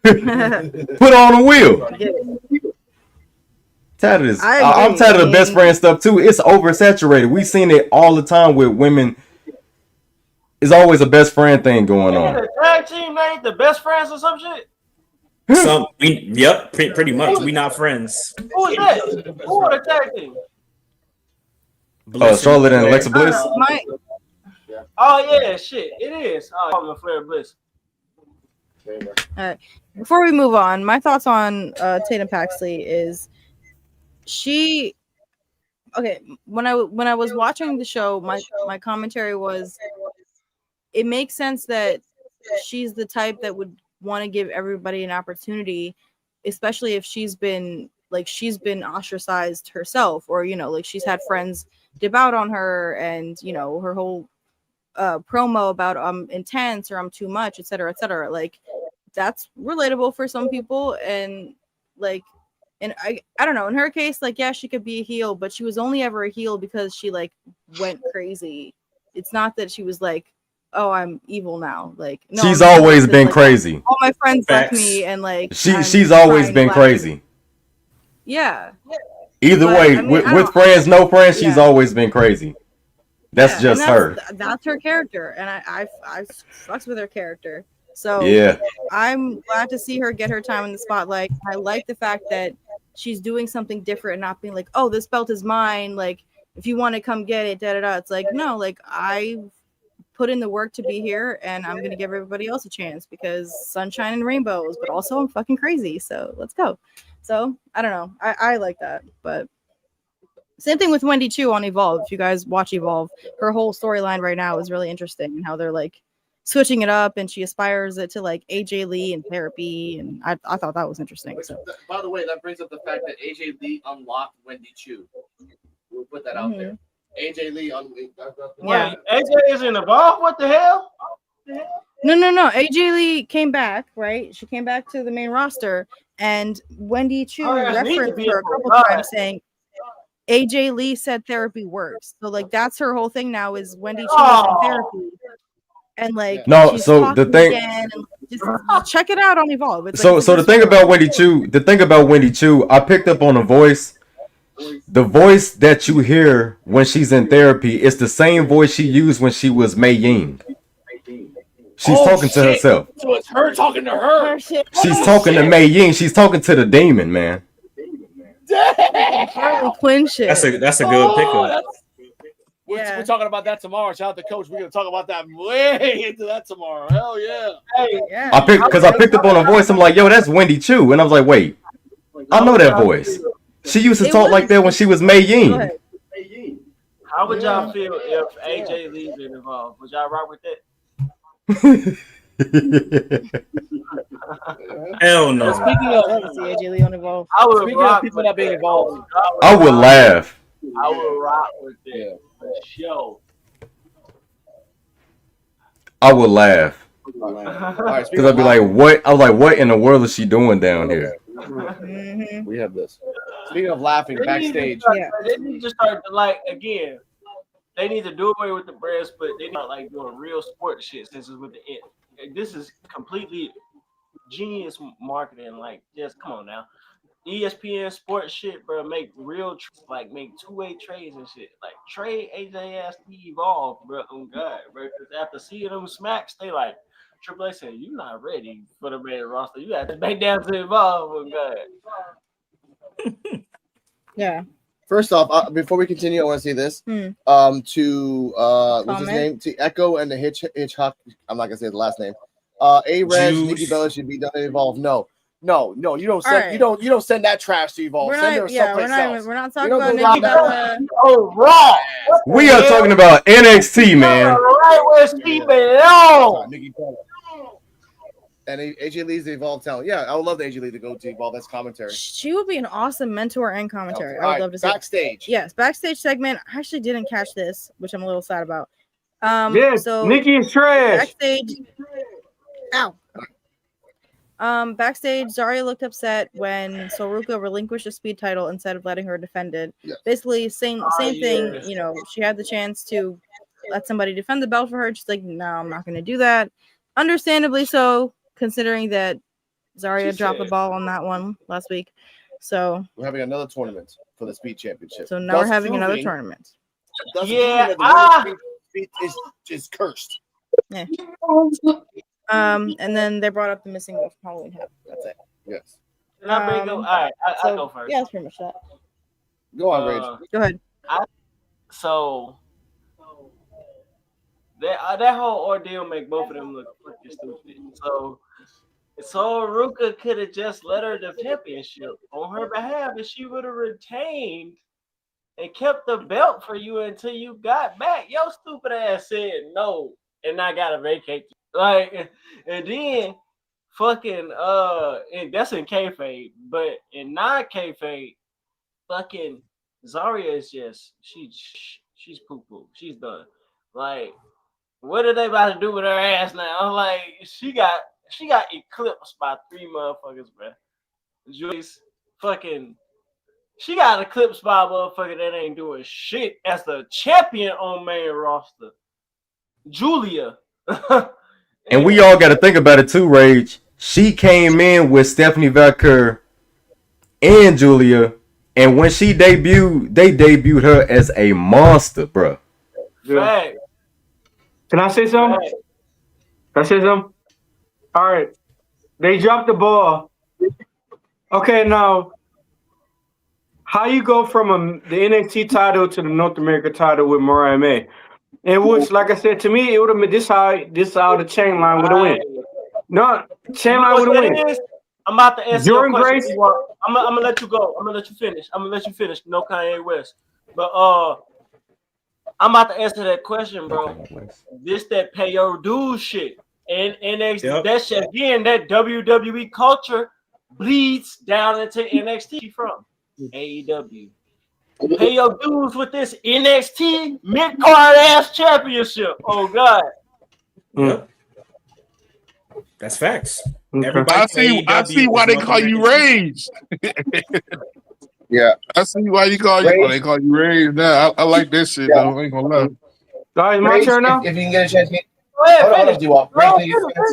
Put her on the wheel. Tired of this. I'm tired of the best friend stuff too. It's oversaturated. We've seen it all the time with women. It's always a best friend thing going on. The tag team ain't the best friends or some shit. Pretty much. We not friends. Who is that? Who are the tag team? Charlotte and Alexa Bliss. Oh yeah, shit, it is. Oh, Flair Bliss. Before we move on, my thoughts on Tatum Paxley is she. Okay, when I was watching the show, my commentary was, it makes sense that she's the type that would want to give everybody an opportunity, especially if she's been ostracized herself, or, you know, like she's had friends dip out on her, and, you know, her whole promo about I'm intense or I'm too much, etc. Like, that's relatable for some people, and like, and I don't know, in her case, like, yeah, she could be a heel, but she was only ever a heel because she like went crazy. It's not that she was like, oh, I'm evil now. Like, no, she's always been crazy. All my friends left me, and like she's always been crazy. Yeah. Either way, with friends, no friends, she's always been crazy. That's just her. That's her character, and I fucks with her character. So yeah, I'm glad to see her get her time in the spotlight. I like the fact that she's doing something different, and not being like, oh, this belt is mine. Like, if you want to come get it, da da da. It's like, no, like, I put in the work to be here, and I'm gonna give everybody else a chance because sunshine and rainbows, but also I'm fucking crazy. So let's go. So I don't know. I like that, but same thing with Wendy Chu on Evolve. If you guys watch Evolve, her whole storyline right now is really interesting, and how they're like switching it up, and she aspires it to like AJ Lee and therapy, and I thought that was interesting. So by the way, that brings up the fact that AJ Lee unlocked Wendy Chu. We'll put that out there. AJ Lee yeah. AJ isn't involved. What the hell? No. AJ Lee came back, right? She came back to the main roster, and Wendy Chu referenced her a couple times saying AJ Lee said therapy works. So like, that's her whole thing now, is Wendy Chu is in therapy. And like, no, so the thing, just check it out on Evolve. It's so the thing about Wendy Chu, I picked up on the voice. The voice that you hear when she's in therapy is the same voice she used when she was Mei Ying. She's talking to herself. So it's her talking to her. She's talking to Mei Ying. She's talking to the demon, man. Twin shit. That's a good pickup. We're talking about that tomorrow. Shout out to Coach. We're gonna talk about that way into that tomorrow. Hell yeah! Hey, I picked up on a voice. I'm like, yo, that's Wendy Chu, and I was like, wait, I know that voice. She used to talk like that when she was Mei Ying. How would y'all feel if AJ Lee been involved? Would y'all rock with that? Hell no. Speaking of AJ Lee on Evolve, speaking of people not being involved, I would laugh. I would rock with it. Show. I would laugh. Because I'd be like, what? I was like, what in the world is she doing down here? We have this. Speaking of laughing backstage, they need to start to, like, again, they need to do away with the brand split. They not like doing real sports shit since it's with the end. This is completely genius marketing. Like, just come on now. ESPN sports shit, bro. Make real make two-way trades and shit. Like, trade AJ ass to Evolve, bro. Oh God, bro. Because after seeing them smacks, they like Triple H said, "You're not ready for the main roster. You have to back down to Evolve." Oh God. Yeah, First off, before we continue, I want to say this. Hmm. What's his Comment? name? To Echo and the Hitchcock. I'm not gonna say the last name. A-Reg, Juice. Nikki Bella should be done in Evolve. No. You don't send right. you don't send that trash to Evolve. We're Send her not. Yeah, someplace else. we're not We talking don't about go Nikki down that Bella. Oh, right. We are talking about NXT, man. Right where she Sorry, belongs. Nikki Bella. And AJ Lee's the Evolve talent. Yeah, I would love AJ Lee to go to Evolve. That's commentary. She would be an awesome mentor and commentary. I would All right, love to see. backstage. Yes, backstage segment. I actually didn't catch this, which I'm a little sad about. Yes, So Nikki is trash. backstage. Ow. Backstage, Zarya looked upset when Soruka relinquished the speed title instead of letting her defend it. Yes. Basically, same thing. yes. You know, she had the chance to let somebody defend the belt for her. She's like, no, I'm not going to do that. Understandably so, considering that Zarya She dropped the said- ball on that one last week. So, We're having another tournament for the Speed Championship. now we're Thus having another proving- tournament. thus Yeah, proving that the women's Speed is cursed. And then they brought up the missing girl from Halloween Havoc. That's it. Yes. Can I bring up? All right, I'll go first. Yeah, that's pretty much that. Go on, Rage. Go ahead. So that whole ordeal make both of them look fucking stupid. So Ruka could have just let her the championship on her behalf, and she would have retained and kept the belt for you until you got back. Your stupid ass said no, and I gotta vacate. Like, and then fucking and that's in kayfabe, but in non-kayfabe, fucking Zarya is just she's poo poo. She's done. Like, what are they about to do with her ass now? I'm like, she got eclipsed by 3 motherfuckers, bro. Joyce fucking she got eclipsed by a motherfucker that ain't doing shit as the champion on main roster. Julia. And we all got to think about it too, Rage. She came in with Stephanie Valkyrie and Julia, and when she debuted, they debuted her as a monster, bro. Fact. Can I say something? Fact. Can I say something? All right. They dropped the ball. Okay, now, how you go from the NXT title to the North America title with Mariah May? And which, like I said, to me, it would have been this how the chain line would have went. No, chain line would have went. I'm about to answer Jordan your question. Grace- I'm gonna let you go. I'm gonna let you finish. No Kanye West. But I'm about to answer that question, bro. This that pay your dues shit. And Yep. that shit again, that WWE culture bleeds down into NXT from AEW. Pay your dues with this NXT mid-card ass championship. Oh God. Yep. That's facts. Okay. Everybody I see why they call you Rage. Yeah. I see why they call you Rage now. I like this shit though. I ain't gonna lie. All right, it's my Rage, turn now. If you can get a chance, Go ahead, hold on, finish. D-Wop. Rage, can you finish?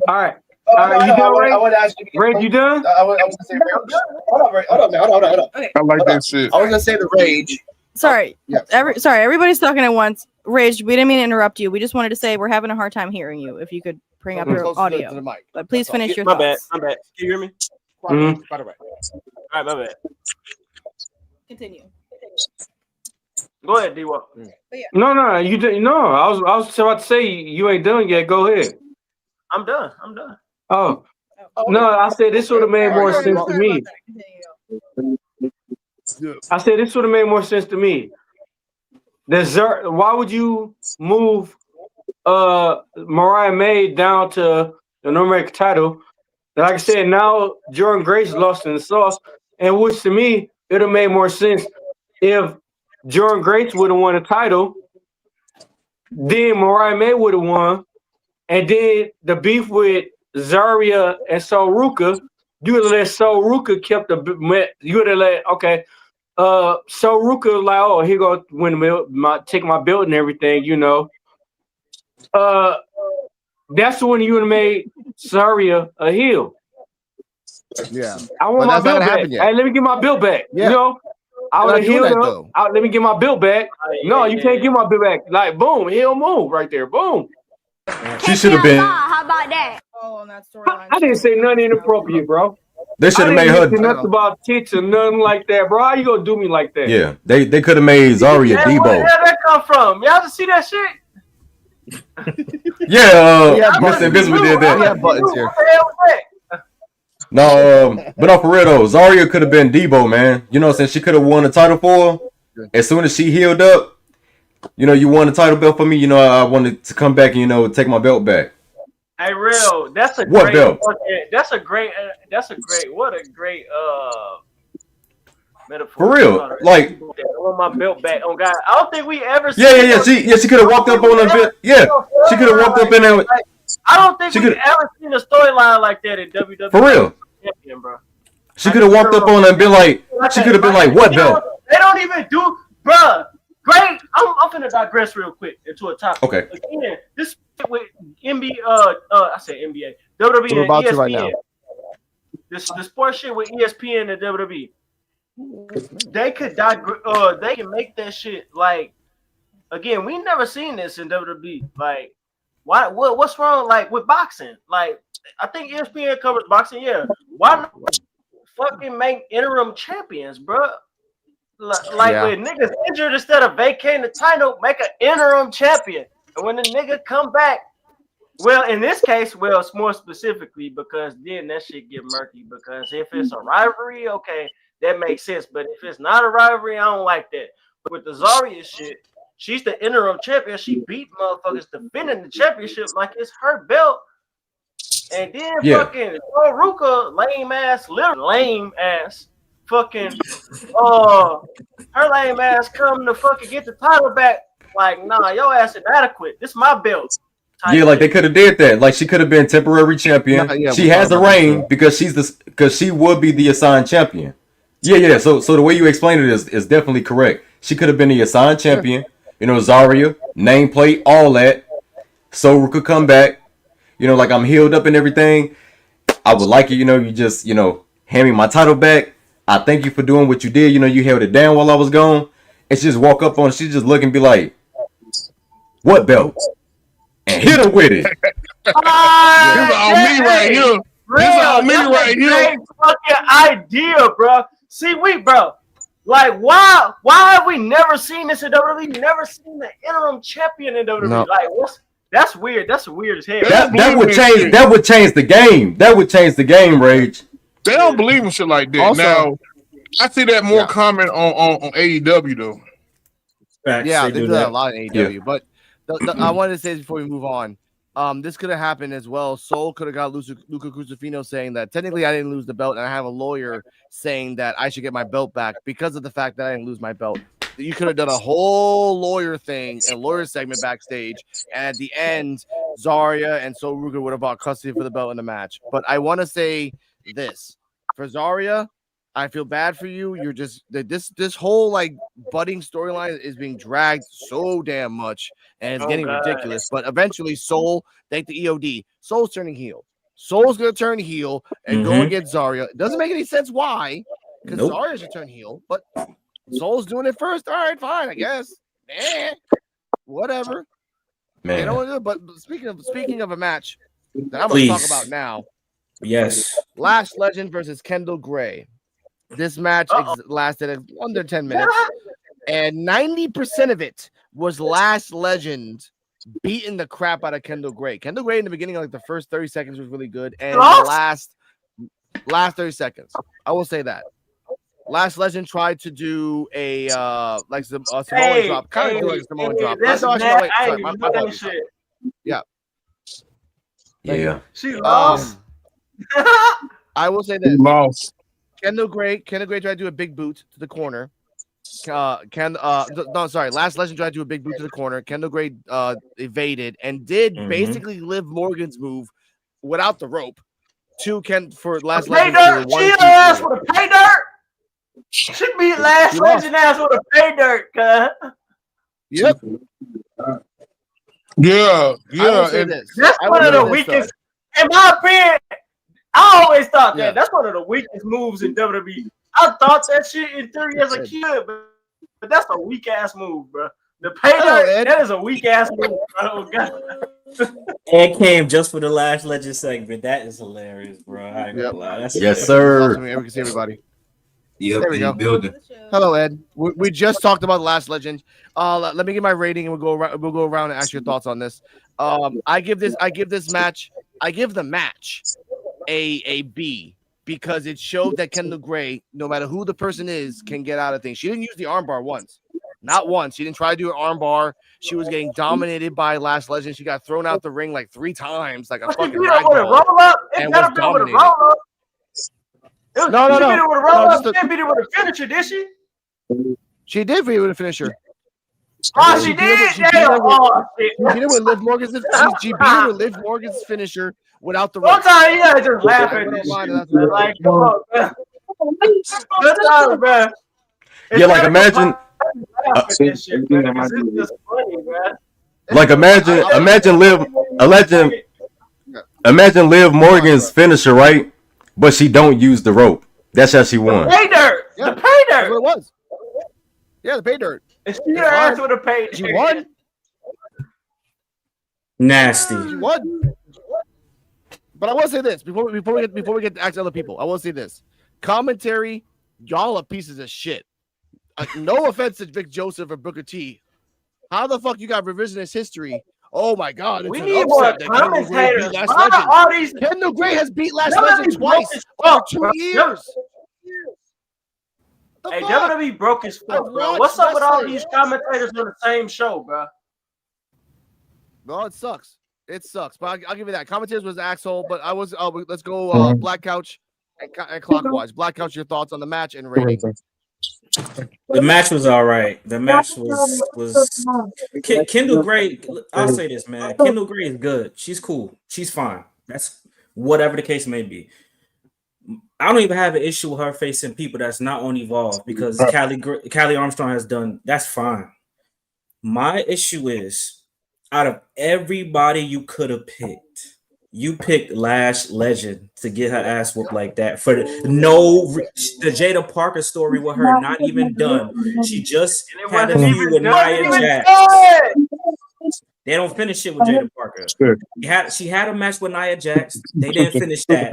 All right. Oh, All right, you done, Ray? I would ask you. Ray, you done? I was gonna say Rage. Hold on. I like that shit. I was gonna say the Rage. Sorry. Yes. Everybody's talking at once. Rage, we didn't mean to interrupt you. We just wanted to say we're having a hard time hearing you. If you could bring up your Closer to audio. the mic. But please That's all. finish your My bad. thoughts. My bad. Can you hear me? Mhm. By the way. All right, my bad. Continue. Go ahead, D-Wop. No, you didn't. No, I was about to say you ain't done yet. Go ahead. I'm done. Oh no, I said this would have made more sense to me. I said this would have made more sense to me. Why would you move Mariah May down to the North American title? Like I said, now Jordan Grace lost in the sauce, and which to me it would have made more sense if Jordan Grace would have won the title, then Mariah May would have won, and then the beef with Zarya and Soruka, you would have let Soruka kept you would have let Soruka was like, oh, here go win the belt, take my belt and everything, you know. That's when you would have made Zarya a heel. Yeah. I want But my that's not bill gonna back. happen yet. Hey, let me get my bill back. Yeah. You know, I They're would not have doing healed that, up. though. Let me get my bill back. No, you can't get my bill back. Like, boom, heel move right there. Boom. She should have been. How about that? Oh, on that storyline. I didn't say nothing inappropriate, bro. They should I have made didn't her. mention nothing about tits or nothing like that, bro. How you gonna do me like that? Yeah, they could have made Zarya Hey, where the Debo. hell that come from? Y'all just see that shit? Yeah, Yeah, Mr. Invisible did We that. have buttons here. What the hell was that? No, but no, for real though, Zarya could have been Debo, man. You know what I'm saying? She could have won the title for her. As soon as she healed up, you know, you won the title belt for me. You know, I wanted to come back and, you know, take my belt back. Hey, real. That's a What great. belt? That's a great. What a great metaphor. For real, like. I want my belt back. Oh God, I don't think we ever. Yeah. She could have walked up on a bit. Yeah, she could have walked up in there. I don't think She we've could- ever seen a storyline like that in WWE. For real. Champion, bro. She could have walked up on her and been like, she could have been like, what belt? They don't even do, bruh. Great. I'm finna digress real quick into a topic. Okay. Again, this with NBA. I said NBA. WWE We're and about to ESPN. right now. The sports shit with ESPN and WWE. They could they can make that shit like. Again, we never seen this in WWE. Like, why? What's wrong? Like with boxing? Like, I think ESPN covers boxing. Yeah. Why not fucking make interim champions, bro? Like Yeah. when niggas injured, instead of vacating the title, make an interim champion. And when the nigga come back, well, in this case, well, it's more specifically because then that shit get murky. Because if it's a rivalry, okay, that makes sense. But if it's not a rivalry, I don't like that. But with the Zarya shit, she's the interim champion. She beat motherfuckers defending the championship like it's her belt. And then fucking Ruka, lame ass, fucking, her lame ass come to fucking get the title back. Like, nah, your ass inadequate. This my belt. Yeah, like they could have did that. Like she could have been temporary champion. Yeah, she we has thought the about that reign because she would be the assigned champion. Yeah. So the way you explained it is definitely correct. She could have been the assigned champion. You know, Zarya, nameplate, all that. So could come back. You know, like I'm healed up and everything. I would like it. You know, you just hand me my title back. I thank you for doing what you did. You know, you held it down while I was gone. And she just walk up on. She just look and be like, "What belt?" And hit her with it. This is all me right here. This is all me right here. Fucking idea, bro. See, bro. Like, why have we never seen this in WWE? Never seen the interim champion in WWE. No. Like, that's weird. That's weird as hell. That would change the game. That would change the game, Rage. They don't believe in shit like that. Also- Now, I see that more common on AEW though. Facts, Yeah, they they do do that a that. lot in AEW. But I wanted to say this before we move on. This could have happened as well. Soul could have got Luca Crucifino saying that technically I didn't lose the belt, and I have a lawyer saying that I should get my belt back because of the fact that I didn't lose my belt. You could have done a whole lawyer thing and lawyer segment backstage, and at the end, Zarya and Soul Ruger would have bought custody for the belt in the match. But I want to say this for Zarya. I feel bad for you. You're just this whole like budding storyline is being dragged so damn much, and it's getting ridiculous. But eventually, Soul, thank the EOD, Soul's turning heel. Soul's gonna turn heel and go against Zarya. It doesn't make any sense why, because Zarya should turn heel, but Soul's doing it first. All right, fine, I guess. Whatever. Man. You know, but speaking of a match that I'm gonna talk about now. Yes. Lash Legend versus Kendall Gray. This match lasted under 10 minutes, and 90% of it was Lash Legend beating the crap out of Kendall Gray. Kendall Gray in the beginning, like the first 30 seconds, was really good, and the last 30 seconds, I will say that Lash Legend tried to do a Samoan drop, kind of like a Samoan drop. That's No, mad. actually, I sorry, ain't my even know that apologies. shit. Yeah. She lost. I will say this. Lost. Kendall Gray tried to do a big boot to the corner. Lash Legend tried to do a big boot to the corner. Kendall Gray evaded and did basically Liv Morgan's move without the rope for Lash Pay Legend. dirt. She ass with a pay dirt. She beat Lash Legend ass with a pay dirt, cuz. Yep. Yeah. And That's one of the weakest. In my opinion, I always thought that that's one of the weakest moves in WWE. I thought that shit in theory as a kid, but that's a weak ass move, bro. The pay Hello, dirt, Ed. that is a weak ass move. Oh god. Ed came just for the Last Legend segment. That is hilarious, bro. I ain't gonna Yep. lie. That's Yes, hilarious. Awesome. sir. We can see everybody. Yep, There we in go. the building. Hello, Ed. We just talked about Last Legend. Let me get my rating, and we'll go around and ask your thoughts on this. I give the match a B because it showed that Kendall Gray, no matter who the person is, can get out of things. She didn't use the armbar once. Not once. She didn't try to do an armbar. She was getting dominated by Last Legend. She got thrown out the ring like 3 times, like a fucking You beat her with a ragdoll. roll up. It and gotta was be with a dominated. roll up. No. She beat her with a roll No, up. just She a- didn't beat her with a finisher, did she? She did beat her with a finisher. Oh, She she beat her with- did. she beat Damn. her with- Oh, shit. She beat her with Liv Morgan's. She beat her with Liv Morgan's finisher without the rope. Sometimes you gotta just laugh at this Mind, shit. that's what- Like, come on, man. Sometimes, man. Yeah, like imagine, Laugh at this shit, man, 'cause it's just funny, man. like imagine Liv Morgan's finisher, right? But she don't use the rope. That's how she won. Pay dirt. Yeah, The pay That's dirt. what it was. Yeah, the pay dirt. And she hit her ass with a pay dirt. She won. Nasty. She won. But I will say this before we get to ask other people. I will say this: commentary, y'all are pieces of shit. No offense to Vic Joseph or Booker T. How the fuck you got revisionist history? Oh my God! It's We an need upset more that Kendall Gray commentators. beat Last Why are Legend. all these Kendall Gray has beat Last WWE Legend twice broke as over fuck, 2 bro. years. The Hey, fuck? WWE broke as fuck, bro. watched What's up with all wrestling. these commentators on the same show, bro? No, it sucks. It sucks. But I'll give you that. Commentators was asshole, but I was. Let's go Black Couch and clockwise. Black Couch, your thoughts on the match and rating. The match was all right. The match was Kendall Gray. I'll say this, man. Kendall Gray is good. She's cool. She's fine. That's whatever the case may be. I don't even have an issue with her facing people that's not on Evolve because Callie Armstrong has done. That's fine. My issue is, out of everybody you could have picked, you picked Lash Legend to get her ass whooped like that for the Jada Parker story with her not even done. She just had a feud with Nia Jax. They don't finish it with Jada Parker. She had a match with Nia Jax. They didn't finish that.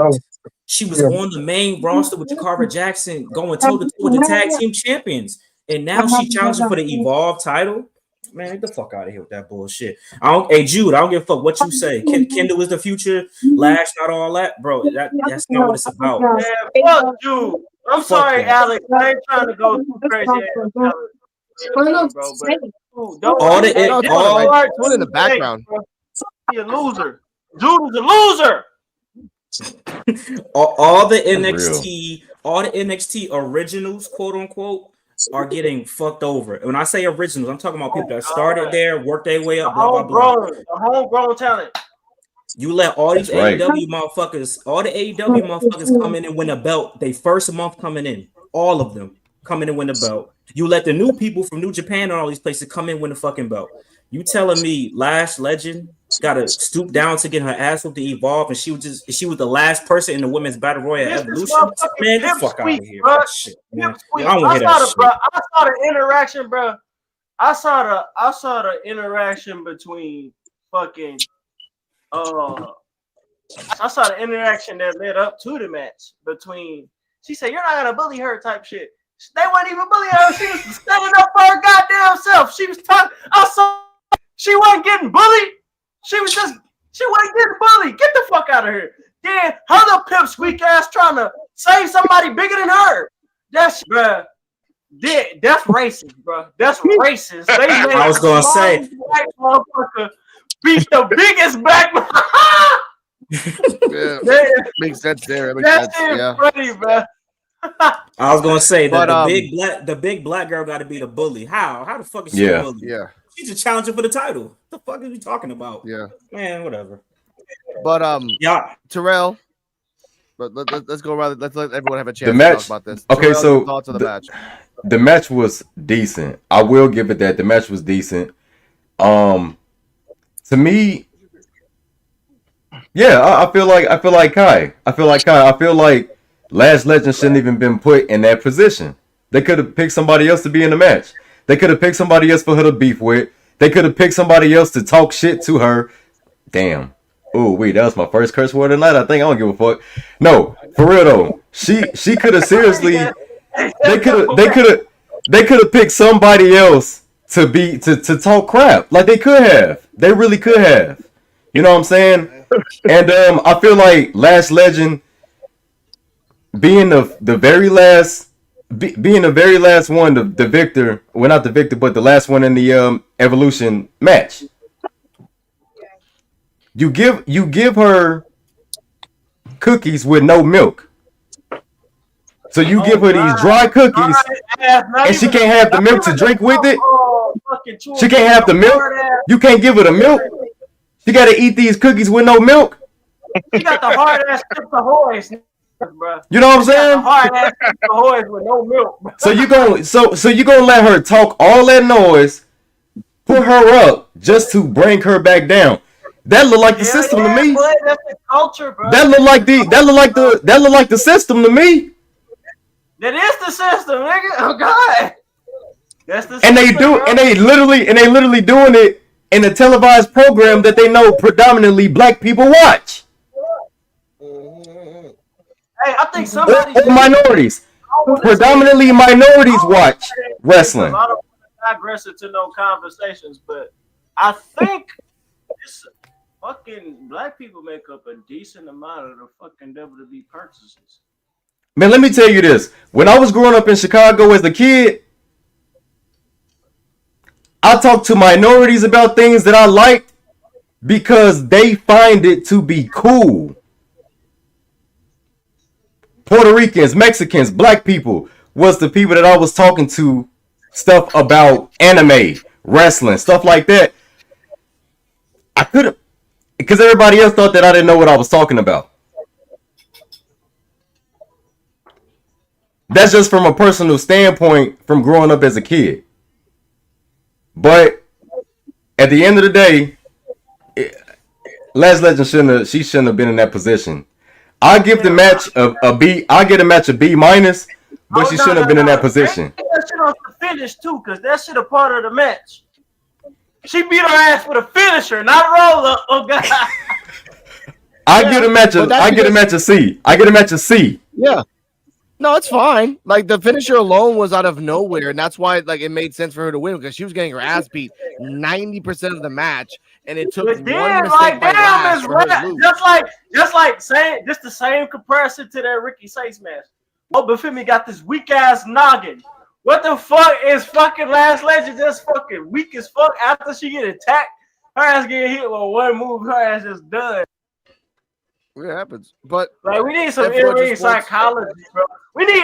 She was on the main roster with Jakara Jackson going toe-to-toe with the tag team champions. And now she's challenging for the Evolve title. Man, get the fuck out of here with that bullshit. Hey, Jude, I don't give a fuck what you say. Kendall is the future. Lash, not all that. Bro, that's not what it's about. Man, fuck you. I'm sorry, that. Alex. I ain't trying to go too crazy. Bro, but All the- No, it's all- one in the background. He a loser. Jude is a loser. all the NXT originals, quote unquote, are getting fucked over. When I say originals, I'm talking about people that started there, worked their way up, blah, blah, blah. The homegrown talent. You let all these That's right. AEW motherfuckers, come in and win a belt. They first month coming in, all of them coming and win a belt. You let the new people from New Japan and all these places come in win the fucking belt. You telling me Lash Legend got to stoop down to get her ass with the Evolve, and she was the last person in the women's battle royal This Evolution? motherfucking Man, get the Pip fuck out of Squeak, here. bro. That shit, man. Pip Squeak. I don't hear that shit. I saw the interaction, bro. I saw the interaction between fucking I saw the interaction that led up to the match between. She said, "You're not gonna bully her," type shit. They wasn't even bullying her. She was standing up for her goddamn self. She was talking. I saw. She wasn't getting bullied. She wasn't getting bullied. Get the fuck out of here. Then her little pimp squeak ass trying to save somebody bigger than her. That's bruh. That's racist, bro. That's racist. They made I was gonna say, white motherfucker beat the biggest black. Yeah, Man, makes sense there. It makes that sense. shit Yeah. funny, bro. I was gonna say that But, the big black girl got to be the bully. How the fuck is she Yeah. a bully? Yeah. She's a challenger for the title. What the fuck are we talking about? Yeah. Man, whatever. But Yeah, Terrell. But let's go around. Let's let everyone have a chance The to match- talk about this. okay, Terrell, so your thoughts on the match. The match was decent. I will give it that. The match was decent. To me, yeah, I feel like Kai. I feel like Last Legend shouldn't even been put in that position. They could have picked somebody else to be in the match. They could have picked somebody else for her to beef with. They could have picked somebody else to talk shit to her. Damn. Oh, wait, that was my first curse word of the night. I think I don't give a fuck. No, for real though. She could have seriously. They could have picked somebody else to talk crap. Like they could have. They really could have. You know what I'm saying? And I feel like Lash Legend being the very last one, the victor. Well, not the victor, but the last one in the Evolution match. You give her cookies with no milk. So you give her these dry cookies, and she can't have the milk to drink with it. She can't have the milk. You can't give her the milk. She got to eat these cookies with no milk. She got the hard ass Chips Ahoy's, bro. You know what I'm saying? Hard ass Chips Ahoy's with no milk, bro. So you gonna let her talk all that noise, put her up just to bring her back down. That look like the system to me. Boy, that's the culture, bro. That look like the system to me. That is the system, nigga. Oh God. That's the system, And they literally doing it in a televised program that they know predominantly black people watch. Hey, I think somebody Or minorities. Predominantly minorities watch wrestling. I don't want to digress into no conversations, but I think this fucking black people make up a decent amount of the fucking WWE purchases. Man, let me tell you this. When I was growing up in Chicago as a kid, I talked to minorities about things that I liked because they find it to be cool. Puerto Ricans, Mexicans, black people was the people that I was talking to stuff about anime, wrestling, stuff like that. I couldn't, because everybody else thought that I didn't know what I was talking about. That's just from a personal standpoint from growing up as a kid. But at the end of the day, Lash Legend shouldn't have been in that position. I give the match a B. I get a match a B minus, but she shouldn't have been in that position. That shit on the finish too, cause that shit a part of the match. She beat her ass with a finisher, not roll up. Oh God. I get a match a C. I get a match a C. Yeah. No, it's fine. Like the finisher alone was out of nowhere, and that's why like it made sense for her to win because she was getting her ass beat 90% of the match, and it took But one then, mistake like, by damn, Lash it's for her to rap. lose. Just like saying, just the same comparison to that Ricky Sace match. Oh, but Femi got this weak ass noggin. What the fuck is fucking Lash Legend just fucking weak as fuck after she get attacked? Her ass get hit with one move, her ass just done. It happens, but Like we need some That's what in-ring the sports- psychology, bro. We need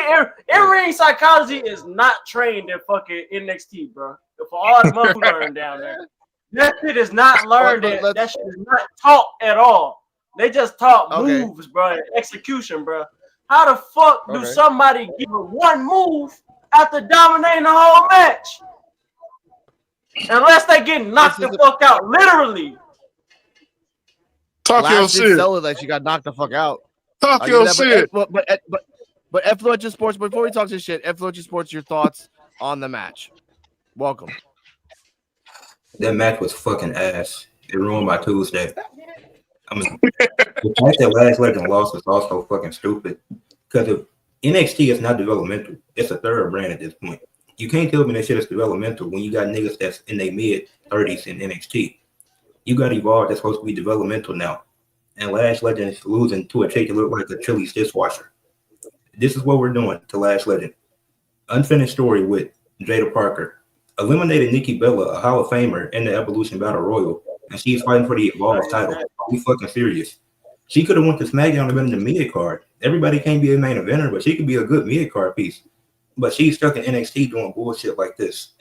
in-ring psychology is not trained in fucking NXT, bro. For all the motherfuckers learn down there, that shit is not learned. But That shit is not taught at all. They just taught Okay. moves, bro, and execution, bro. How the fuck do Okay. somebody give her one move after dominating the whole match? Unless they get knocked This the is fuck out, literally. Talk your Lash did shit. sell it like she got knocked the fuck out. Talk I'll your give you shit. that, but Effluential Sports. Before we talk this shit, Effluential Sports, your thoughts on the match? Welcome. That match was fucking ass. It ruined my Tuesday. I mean, the fact that Lash Legend lost was also fucking stupid. Because if NXT is not developmental, it's a third brand at this point. You can't tell me that shit is developmental when you got niggas that's in their mid-30s in NXT. You got Evolve that's supposed to be developmental now. And Lash Legend is losing to a chick that look like a Chili's dishwasher. This is what we're doing to Lash Legend. Unfinished story with Jada Parker. Eliminated Nikki Bella, a Hall of Famer, in the Evolution Battle Royal, and she's fighting for the Evolve title. Are we fucking serious? She could have went to SmackDown and been in the mid card. Everybody can't be a main eventer, but she could be a good mid card piece. But she's stuck in NXT doing bullshit like this.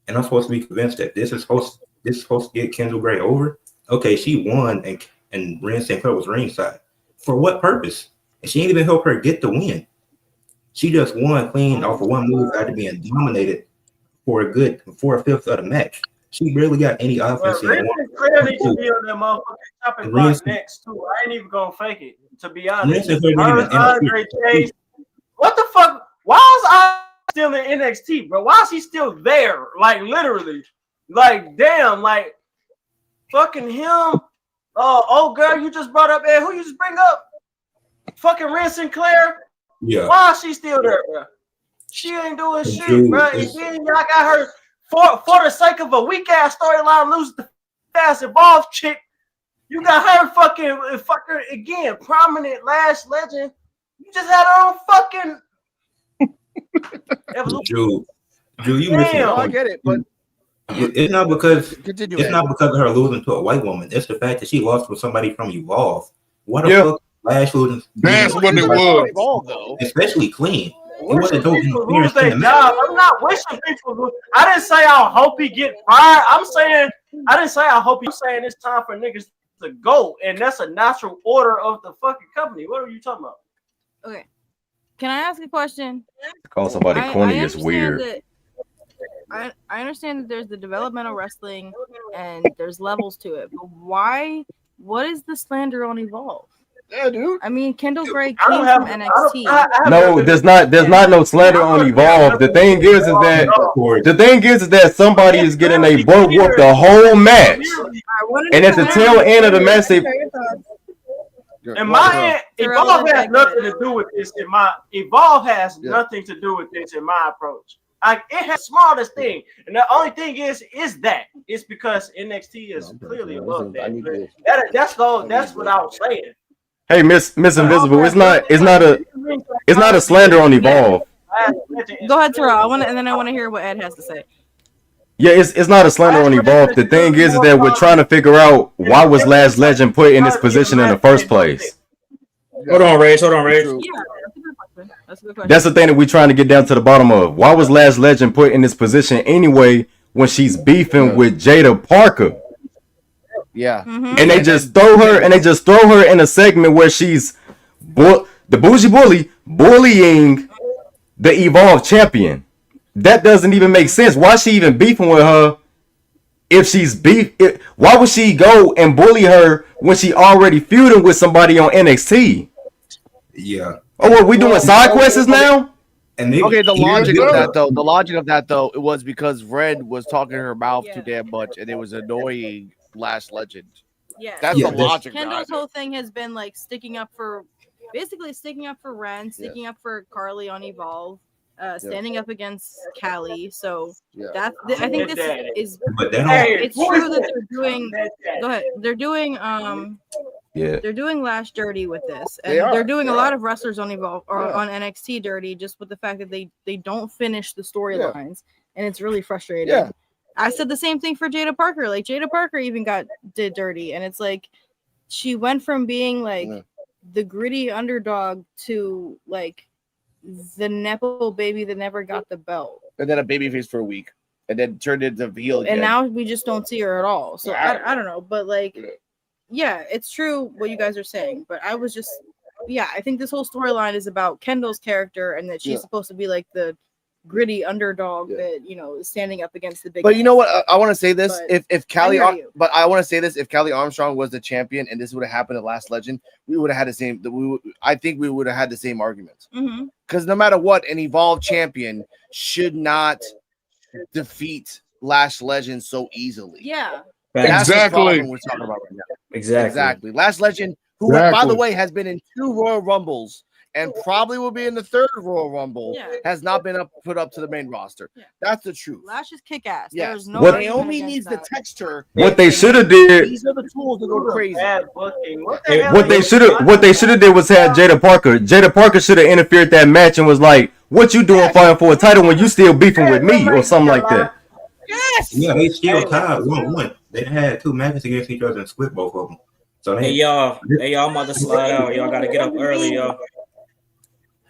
And I'm supposed to be convinced that this is supposed to get Kendall Gray over. Okay, she won, and Ren St. Clair was ringside. For what purpose? And she ain't even help her get the win. She just won clean off of one move after being dominated for a good 4/5 of the match. She barely got any offense. Well, Ren Clair needs to be on that motherfucking chopping block next too. I ain't even gonna fake it. To be honest, Ren St. Clair didn't even Andre Chase. What the fuck? Why is still in NXT, bro? Why is she still there? Like literally, like damn, like fucking him. Oh girl, you just brought up Ed. Who you just bring up? Fucking Ren Sinclair. Yeah. Why is she still there, bro? She ain't doing shit, Dude, bro. And then y'all got her for the sake of a weak ass storyline, lose the fast evolved chick. You got her fucking again, prominent Lash Legend. You just had her own fucking evolution. Drew, you missing the Damn. I point. get it, but It's not because continue. it's not because of her losing to a white woman. It's the fact that she lost with somebody from Evolve. What the Yeah. fuck? Lash losing? That's what it was. Evolve, though. Especially clean. It wasn't no People interference lose in their the match. job. I'm not wishing people lose. I didn't say I hope he get fired. I'm saying I'm saying it's time for niggas to go, and that's a natural order of the fucking company. What are you talking about? Okay. Can I ask a question? Call somebody corny is understand weird. that- I understand that there's the developmental wrestling and there's levels to it, but why? What is the slander on Evolve? Yeah, dude. I mean, Kendall Gray I came don't have from NXT. No, there's not no slander on Evolve. The thing is that somebody is getting a butt whoop the whole match, and at the tail end of the match, they In my end, Evolve has nothing to do with this. Evolve has Yeah. nothing to do with this in my approach. Like it has smallest thing, and the only thing is that it's because NXT is clearly above that. That's what I was saying. Hey, Miss Invisible, it's not a slander on Evolve. Go ahead, Terrell. I want to hear what Ed has to say. Yeah, it's not a slander on Evolve. The thing is that we're trying to figure out why was Lash Legend put in this position in the first place. Hold on, Rage. Yeah, that's a good question. That's a good question. That's the thing that we're trying to get down to the bottom of. Why was Lash Legend put in this position anyway when she's beefing with Jada Parker? Yeah. Mhm. And they just throw her in a segment where she's the bougie bully bullying the Evolve champion. That doesn't even make sense. Why is she even beefing with her if she's why would she go and bully her when she already feuding with somebody on NXT? Yeah. Oh, what, we doing side quests now? And they, Okay, the logic yeah. of that though, it was because Red was talking her mouth too damn much, and it was annoying Lash Legend. Yeah. That's Yeah, the that's- logic. Kendall's behind it. whole thing has been like sticking up for Ren, sticking up for Carly on Evolve, standing up against Callie. So Yeah. I think this is But they don't. it's true that they're doing. Go ahead. They're doing Yeah. they're doing Lash dirty with this, and They are, they're doing they a lot are. of wrestlers on Evolve or Yeah. on NXT dirty, just with the fact that they don't finish the storylines, and it's really frustrating. Yeah. I said the same thing for Jada Parker. Like Jada Parker even did dirty, and it's like she went from being like Yeah. the gritty underdog to like the nepo baby that never got the belt, And then a babyface for a week, and then turned into heel again. and now we just don't see her at all. So Yeah. I don't know, but like, Yeah. yeah, it's true what you guys are saying, but I was just, yeah, I think this whole storyline is about Kendall's character and that she's Yeah. supposed to be like the gritty underdog Yeah. that is standing up against the big. But you know guys. what? I want to say this: But if Callie, hear you. but I want to say this: if Callie Armstrong was the champion and this would have happened at Last Legend, we would have had the same. I think we would have had the same arguments. Mhm. Because no matter what, an evolved champion should not defeat Last Legend so easily. Yeah, That's the Exactly. problem we're talking about right now. Exactly. Last Legend, who by the Exactly. way has been in 2 Royal Rumbles and probably will be in the 3rd Royal Rumble, Yeah. has not been put up to the main roster. Yeah. That's the truth. Lash is kick ass. Yes. There's no What- argument Naomi against needs to that. text her. What they should have did, These are the tools to go crazy. Bad booking. What the Hey, hell what is they this? should have did was had Jada Parker. Jada Parker should have interfered that match and was like, "What you doing fighting for a title when you still beefing with me?" or something like that. Yes. Yeah, they still tied 1-1. They had 2 matches against each other and split both of them. So Hey they y'all, I'm about to slide out. Y'all gotta get up early, y'all.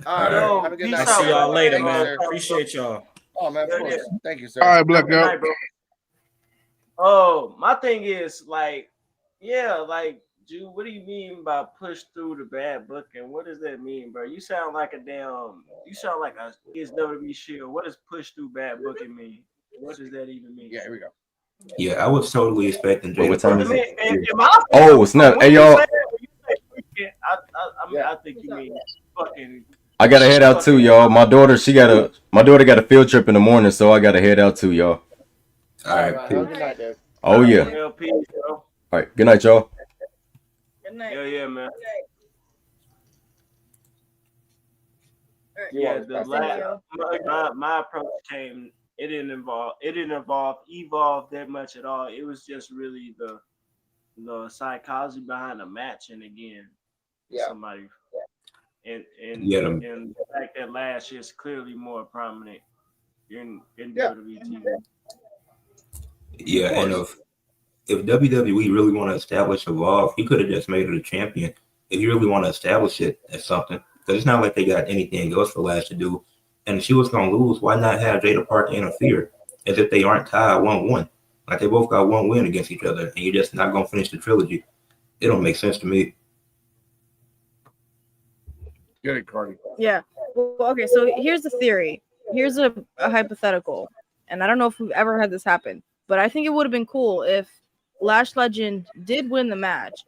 All right. Yo, Have a good peace night. I see y'all later, Thank you, man. sir. Appreciate y'all. Oh man, of course. Thank you, sir. All right, Black Good night, Girl. bro. Oh, my thing is like, yeah, like, Jude, what do you mean by push through the bad booking? What does that mean, bro? You sound like a kids WWE shield. What does push through bad booking mean? What does that even mean? Yeah, here we go. yeah, I was totally expecting Wait, what time Jada is Parker. it? Oh, snap. Hey, y'all. I think you mean fucking I gotta head out too, y'all. My daughter got a field trip in the morning, so I gotta head out too, y'all. All right, Have a cool. good night, dude. Oh yeah. Yeah, peace, bro. All right. Good night, y'all. Good night. Yeah, man. All right. Yeah, Thank the Thank last you. my approach came. It didn't evolve that much at all. It was just really the psychology behind the match, and again, Yeah. somebody and Yeah, them- and the fact that Lash is clearly more prominent in Yeah. WWE TV. Yeah, and if WWE really want to establish Evolve, he could have just made it a champion. If you really want to establish it as something, because it's not like they got anything else for Lash to do. And if she was gonna lose, why not have Jada Parker interfere? As if they aren't tied 1-1. Like they both got one win against each other, and you're just not gonna finish the trilogy. It don't make sense to me. Get it, Cardi. Yeah. Well, okay, so here's the theory. Here's a hypothetical. And I don't know if we've ever had this happen, but I think it would have been cool if Lash Legend did win the match.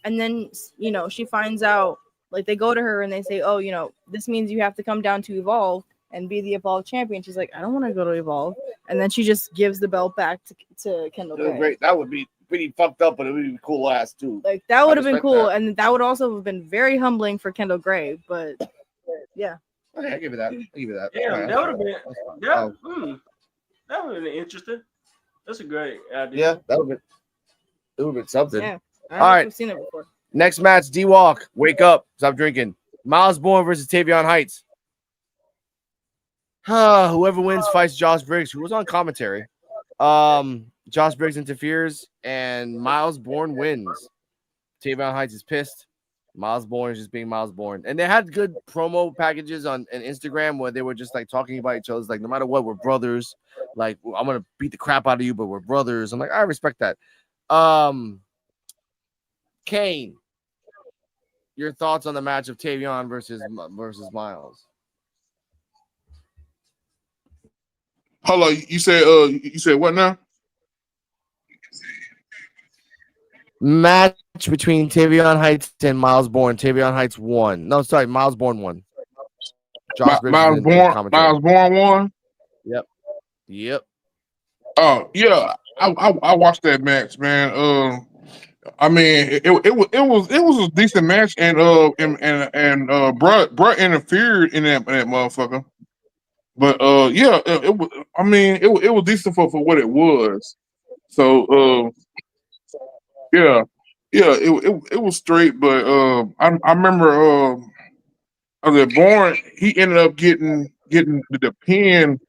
And then, you know, she finds out, like they go to her and they say, oh, you know, this means you have to come down to Evolve and be the Evolve champion. She's like, I don't want to go to Evolve. And then she just gives the belt back to Kendall Gray. Great. That would be pretty fucked up, but it would be cool ass too. Like that would have been respect cool. that. And that would also have been very humbling for Kendall Gray. But yeah. Okay, I give you that. Yeah, Alright, that would have been Oh. that would have been interesting. That's a great idea. Yeah, that would have been something. Yeah. I don't All know if right. we've seen it before. Next match, D-Walk. Wake up. Stop drinking. Miles Bourne versus Tavion Heights. Whoever wins fights Josh Briggs, who was on commentary. Josh Briggs interferes, and Miles Bourne wins. Tavion Heights is pissed. Miles Bourne is just being Miles Bourne. And they had good promo packages on Instagram where they were just like talking about each other. Like, no matter what, we're brothers. Like, I'm going to beat the crap out of you, but we're brothers. I'm like, I respect that. Kane, your thoughts on the match of Tavion versus Miles? Hold on, you said what now? Match between Tavion Heights and Miles Bourne. Tavion Heights won. No, sorry, Miles Bourne won. Josh Briggs Miles was in Bourne commentary. won. Yep. Oh yeah, I watched that match, man. I mean, it was a decent match, and bruh interfered in that motherfucker. But yeah, it was. I mean, it was decent for what it was. So yeah, it was straight. But I remember the Bourne, he ended up getting the pin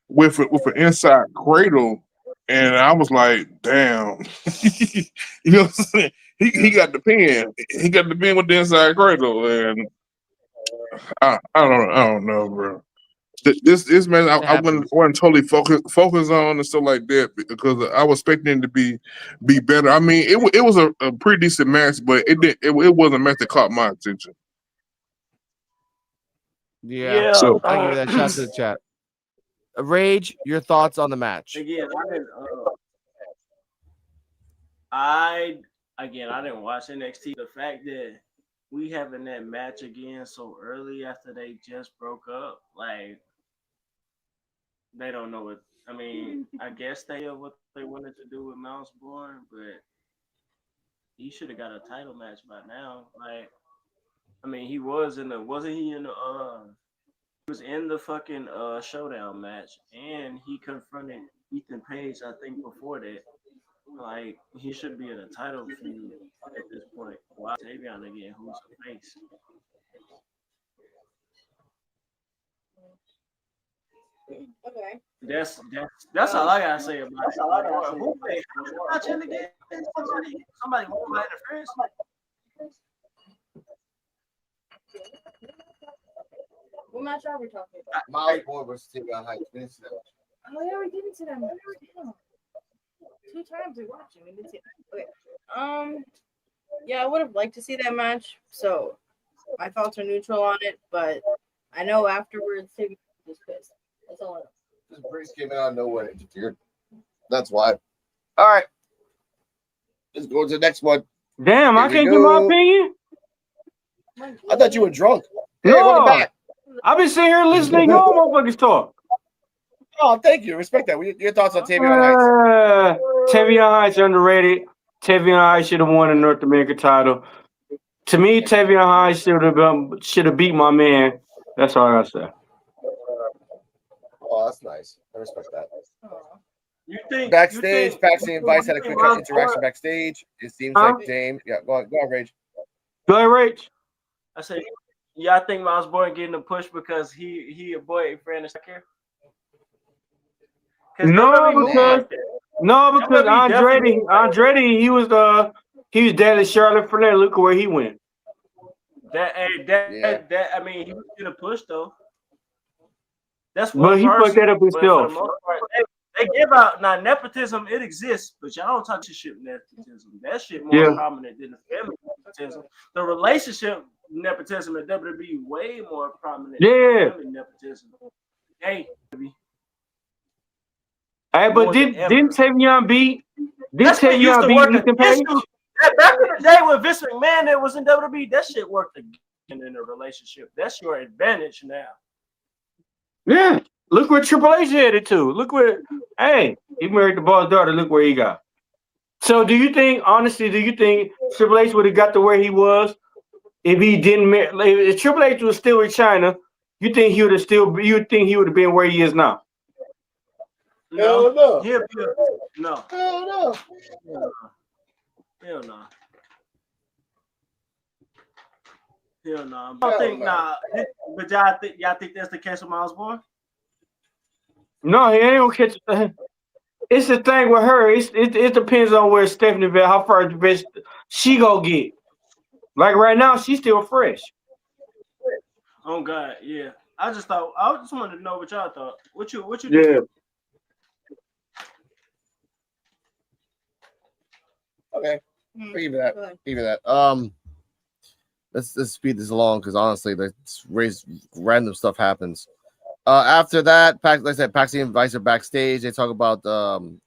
with an inside cradle, and I was like, damn, you know what I'm saying? He got the pin. He got the pin with the inside cradle, and I don't know, bro. This man, I wasn't totally focused on and stuff like that because I was expecting it to be better. I mean, it was a pretty decent match, but it wasn't a match that caught my attention. Yeah. So I give you that shout to the chat. Rage, your thoughts on the match? Again, I didn't watch NXT. The fact that we having that match again so early after they just broke up, like they don't know what. I mean, I guess they know what they wanted to do with Miles Bourne, but he should have got a title match by now. Like, I mean, he was in the he was in the fucking showdown match, and he confronted Ethan Page, I think, before that. Like, he should be in a title feud at this point. Why Tavion again? Who's the face? Okay. That's all I gotta say about it. Who watching again? Somebody won my interference. What match are we talking about? Miles Bourne versus Tavion Heights. We didn't see that match. Oh yeah, we didn't see that match. Damn. 2 times we watched it. We didn't see it. Okay. Yeah, I would have liked to see that match. So my thoughts are neutral on it, but I know afterwards Tavion was pissed. That's all I know. This Briggs came out of nowhere and interfered. That's why. All right. Let's go to the next one. Damn, I Here we can't give my go. opinion. I thought you were drunk. Hey, No. welcome back. I've been sitting here listening to y'all motherfuckers talk. Oh, thank you. Respect that. Your thoughts on Tavion Heights? Tavion Heights underrated. Tavion Heights should have won the North American title. To me, Tavion Heights should have beat my man. That's all I gotta say. Oh, that's nice. I respect that. You think Backstage, you think, Paxi and Vice had a you quick think interaction backstage. It seems Huh? like James. Yeah, go on, Rage. Go ahead, Rach. I said, yeah, I think Miles Bourne getting the push because he a boyfriend is here. No, because Andretti, he was dating Charlotte Flair. Look where he went. That I mean, he was getting a push though. That's But he fucked that up but for the himself. most part, they give out now nepotism. It exists, but y'all don't talk shit nepotism. That shit more prominent than the family nepotism. The relationship nepotism in WWE way more prominent. Yeah. Than family nepotism. Hey, But didn't Tavion beat? Didn't Tavion beat Ethan Page? Back in the day when Vince McMahon that was in WWE, that shit worked again in a relationship. That's your advantage now. Yeah. Look where Triple H headed to. Look where, he married the boss daughter. Look where he got. So do you think Triple H would have got to where he was if he didn't marry? If Triple H was still in China, you think he would have been where he is now? No. No. He'll be no. Hell no. Hell no. Hell no. I don't think but y'all think that's the case with Miles Bourne? No, he ain't gonna catch. It's the thing with her. It depends on where Stephanie Bell, how far the best she go get. Like right now, she's still fresh. Oh God, yeah. I just wanted to know what y'all thought. What you Yeah. think? Okay. Give that. Let's speed this along because honestly, random stuff happens. After that, like I said, Paxi and Vice are backstage. They talk about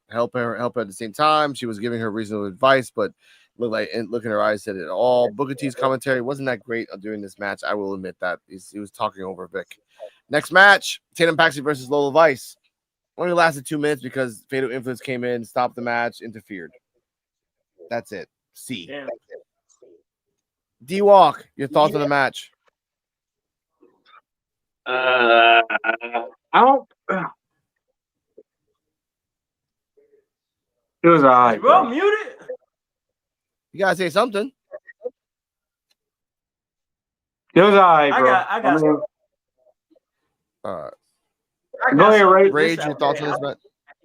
help her at the same time. She was giving her reasonable advice, but look in her eyes said it all. Booker T's commentary wasn't that great during this match. I will admit that he was talking over Vic. Next match: Tatum Paxi versus Lola Vice. Only lasted 2 minutes because Fatal Influence came in, stopped the match, interfered. That's it. C. Damn. D-Walk, your thoughts on the match? I don't. It was alright. Bro, muted. You gotta say something. It was alright, bro. I got. Go ahead, Ray. Rage, your thoughts on this match?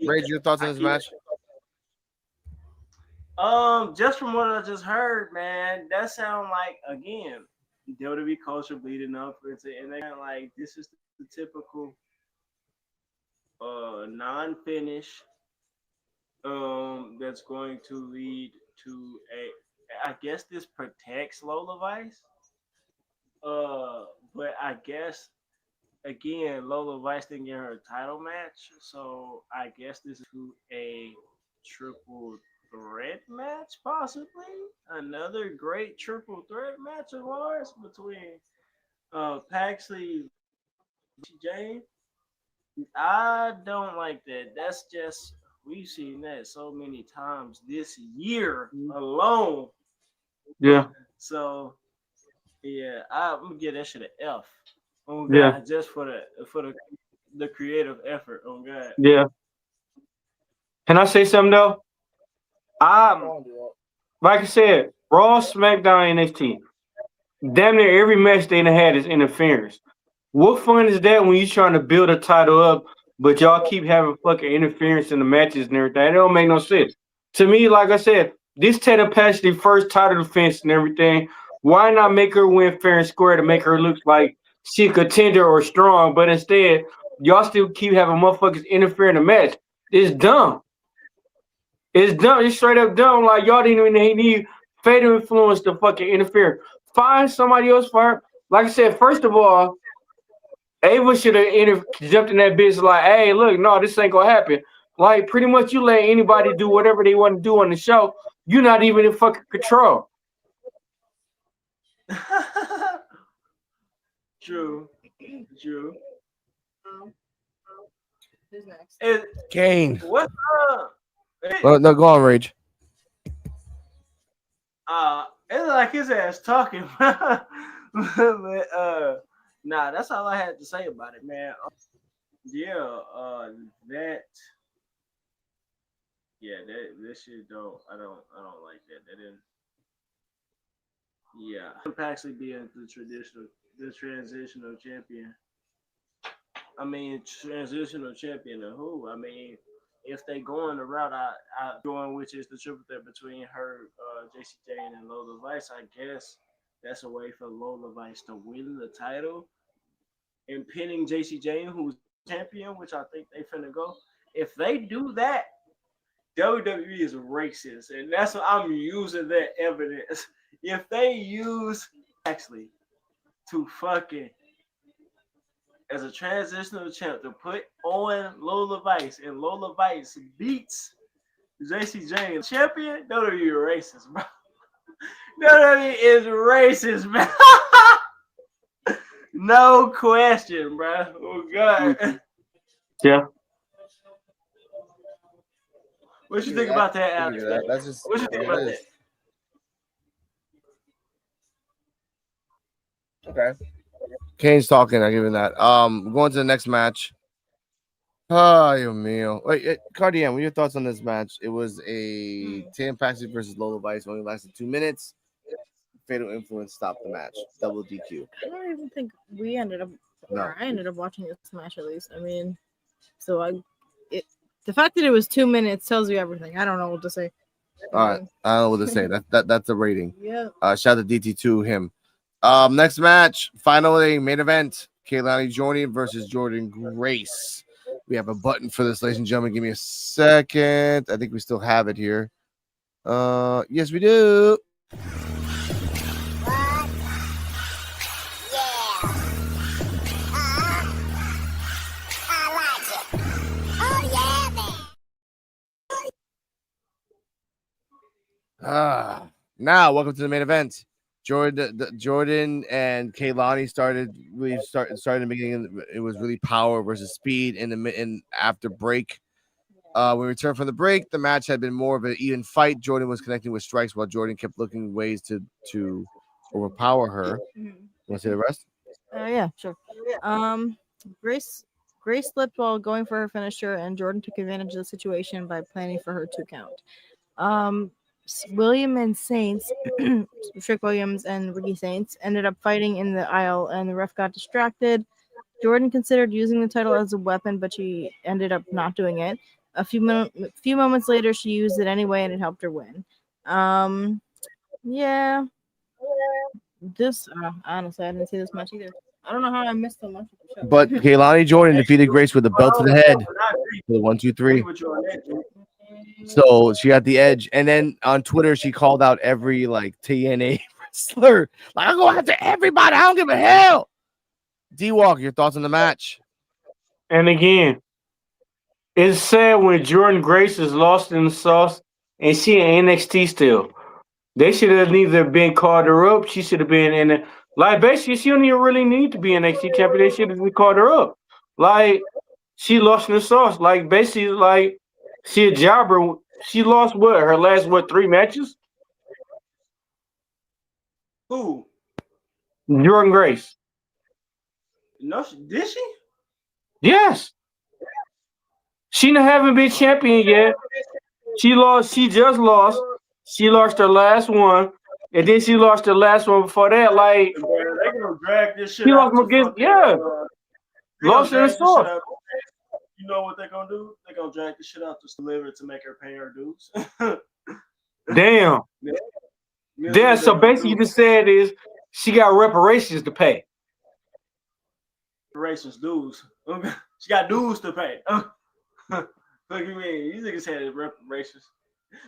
Rage, your thoughts on this match? Just from what I just heard, man, that sound like again WWE culture bleeding up into, and they like this is the typical non-finish that's going to lead to I guess this protects Lola Vice. But I guess again Lola Vice didn't get her title match, so I guess this is a triple threat match, possibly another great triple threat match of ours between Paxley James. I don't like that. That's just we've seen that so many times this year alone. Yeah. So yeah, I'm gonna give that shit an F. Oh God, Yeah. just for the creative effort. Oh God. Yeah. Can I say something though? Like I said, Raw, SmackDown, NXT. Damn near every match they done had is interference. What fun is that when you're trying to build a title up, but y'all keep having fucking interference in the matches and everything? It don't make no sense. To me, like I said, this Tatum Paxi first title defense and everything. Why not make her win fair and square to make her look like she a contender or strong? But instead, y'all still keep having motherfuckers interfere in the match. It's dumb. It's dumb. It's straight up dumb. Like y'all didn't even need Fatal Influence to fucking interfere. Find somebody else for her. Like I said, first of all, Ava should have jumped in that bitch like, hey, look, no, this ain't gonna happen. Like pretty much you let anybody do whatever they want to do on the show. You're not even in fucking control. True. True. Who's next? Kane. What's up? Oh, no, go on, Rage. It's like his ass talking. But nah, that's all I had to say about it, man. That shit I don't like that. That didn't. Yeah, Paxley being the transitional champion. I mean, transitional champion of who? I mean, if they going the route I going, which is the triple threat between her, JC Jane and Lola Vice, I guess that's a way for Lola Vice to win the title and pinning JC Jane, who's champion, which I think they finna go. If they do that, WWE is racist, and that's what I'm using that evidence. If they use actually to fucking as a transitional champ to put on Lola Vice and Lola Vice beats JC Jane champion, WWE is racist, bro. WWE is racist, man. No question, bro. Oh God. Yeah. What you think about that, Alex? That's just What you think about that? Okay. Kane's talking. I give him that. Going to the next match. Oh, you meal. Wait, Cardian, what are your thoughts on this match? It was a Tatum Paxley versus Lola Vice, only lasted 2 minutes. Fatal Influence stopped the match. Double DQ. I don't even think we ended up. No. Or I ended up watching this match at least. I mean, the fact that it was 2 minutes tells you everything. I don't know what to say. All right, I don't know what to say. That's the rating. Yeah. Shout out to DT to him. Next match, finally main event: Kaylani Jordan versus Jordan Grace. We have a button for this, ladies and gentlemen. Give me a second. I think we still have it here. Yes, we do. Now welcome to the main event. Jordan and Kaylani started in the beginning. It was really power versus speed in after break. When we returned from the break, the match had been more of an even fight. Jordan was connecting with strikes while Jordan kept looking ways to overpower her. Want to say the rest? Yeah, sure. Grace slipped while going for her finisher, and Jordan took advantage of the situation by planning for her 2 count. William and Saints, Trick Williams and Ricky Saints, ended up fighting in the aisle, and the ref got distracted. Jordan considered using the title as a weapon, but she ended up not doing it. A few moments later, she used it anyway, and it helped her win. Yeah. This honestly, I didn't see this much either. I don't know how I missed so much of the show. But Kaylani Jordan defeated Grace with a belt to the head for the 1, 2, 3. So she got the edge, and then on Twitter she called out every TNA wrestler. I'm going after everybody. I don't give a hell. D-Walk, your thoughts on the match? And again, it's sad when Jordan Grace is lost in the sauce, and she in NXT still. They should have neither been called her up. She should have been in it. Basically, she don't even really need to be NXT champion. They should have called her up. She lost in the sauce. Basically, she a jobber. She lost her last 3 matches? Who? Jordan Grace. No, did she? Yes. She haven't been champion yet. She lost. She just lost. She lost her last one, and then she lost her last one before that. They gonna drag this shit she out. Lost in the sauce. You know what they're gonna do? They're gonna drag the shit out to deliver to make her pay her dues. Damn. Yeah, so basically you just said is she got reparations to pay. Reparations dues. She got dues to pay. Look at me. You niggas had reparations.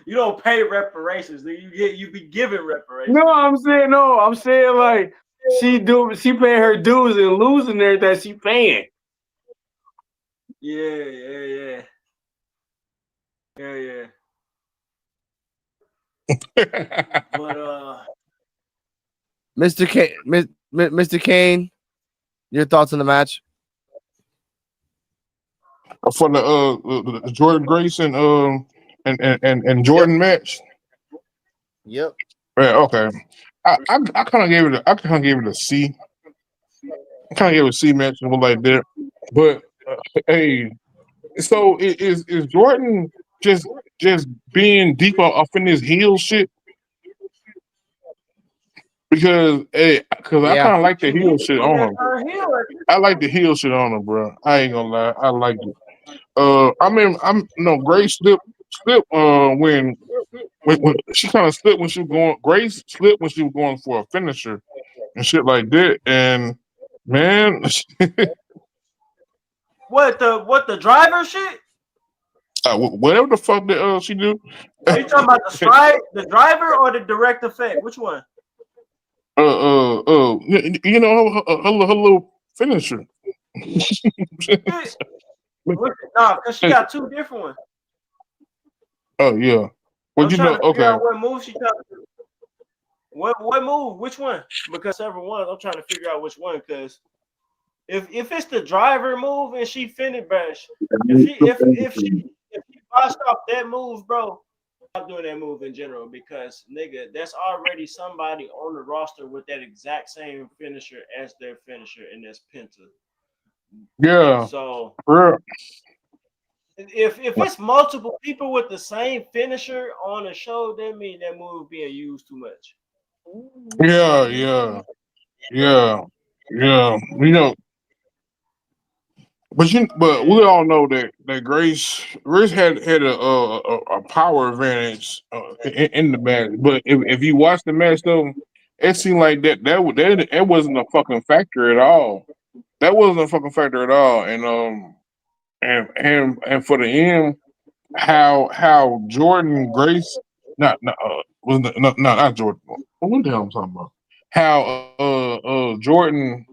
You don't pay reparations. You be given reparations. No, I'm saying she paying her dues and losing there that she paying. Yeah. But Mr. Kane, Your thoughts on the match? For the Jordan Grace and Jordan match. Yep. Yeah, okay. I kind of gave it a C. I kind of gave it a C match and like that. But hey, so is Jordan just being deep off in his heel shit? Because I kind of like the heel shit on him. I like the heel shit on him, bro. I ain't gonna lie, I like it. Grace slipped when she kind of slipped when she was going. Grace slipped when she was going for a finisher and shit like that. And man, What the driver shit? whatever the fuck that she do. Are you talking about the driver or the direct effect? Which one? Her little finisher. Nah, because she got two different ones. Oh yeah. Well, I'm trying to figure out what move she trying to do. What move? Which one? Because several ones. I'm trying to figure out which one. Because if it's the driver move and she finished bash, if she botched off that move, bro, I'm doing that move in general because nigga, that's already somebody on the roster with that exact same finisher as their finisher, and that's Penta. Yeah. So yeah. if it's multiple people with the same finisher on a show, that means that move being used too much. Yeah. But we all know that Grace had a power advantage in the match. But if you watch the match though, it seemed like that wasn't a fucking factor at all. That wasn't a fucking factor at all. And for the end, how Jordan Grace not Jordan. What the hell I'm talking about? How Jordan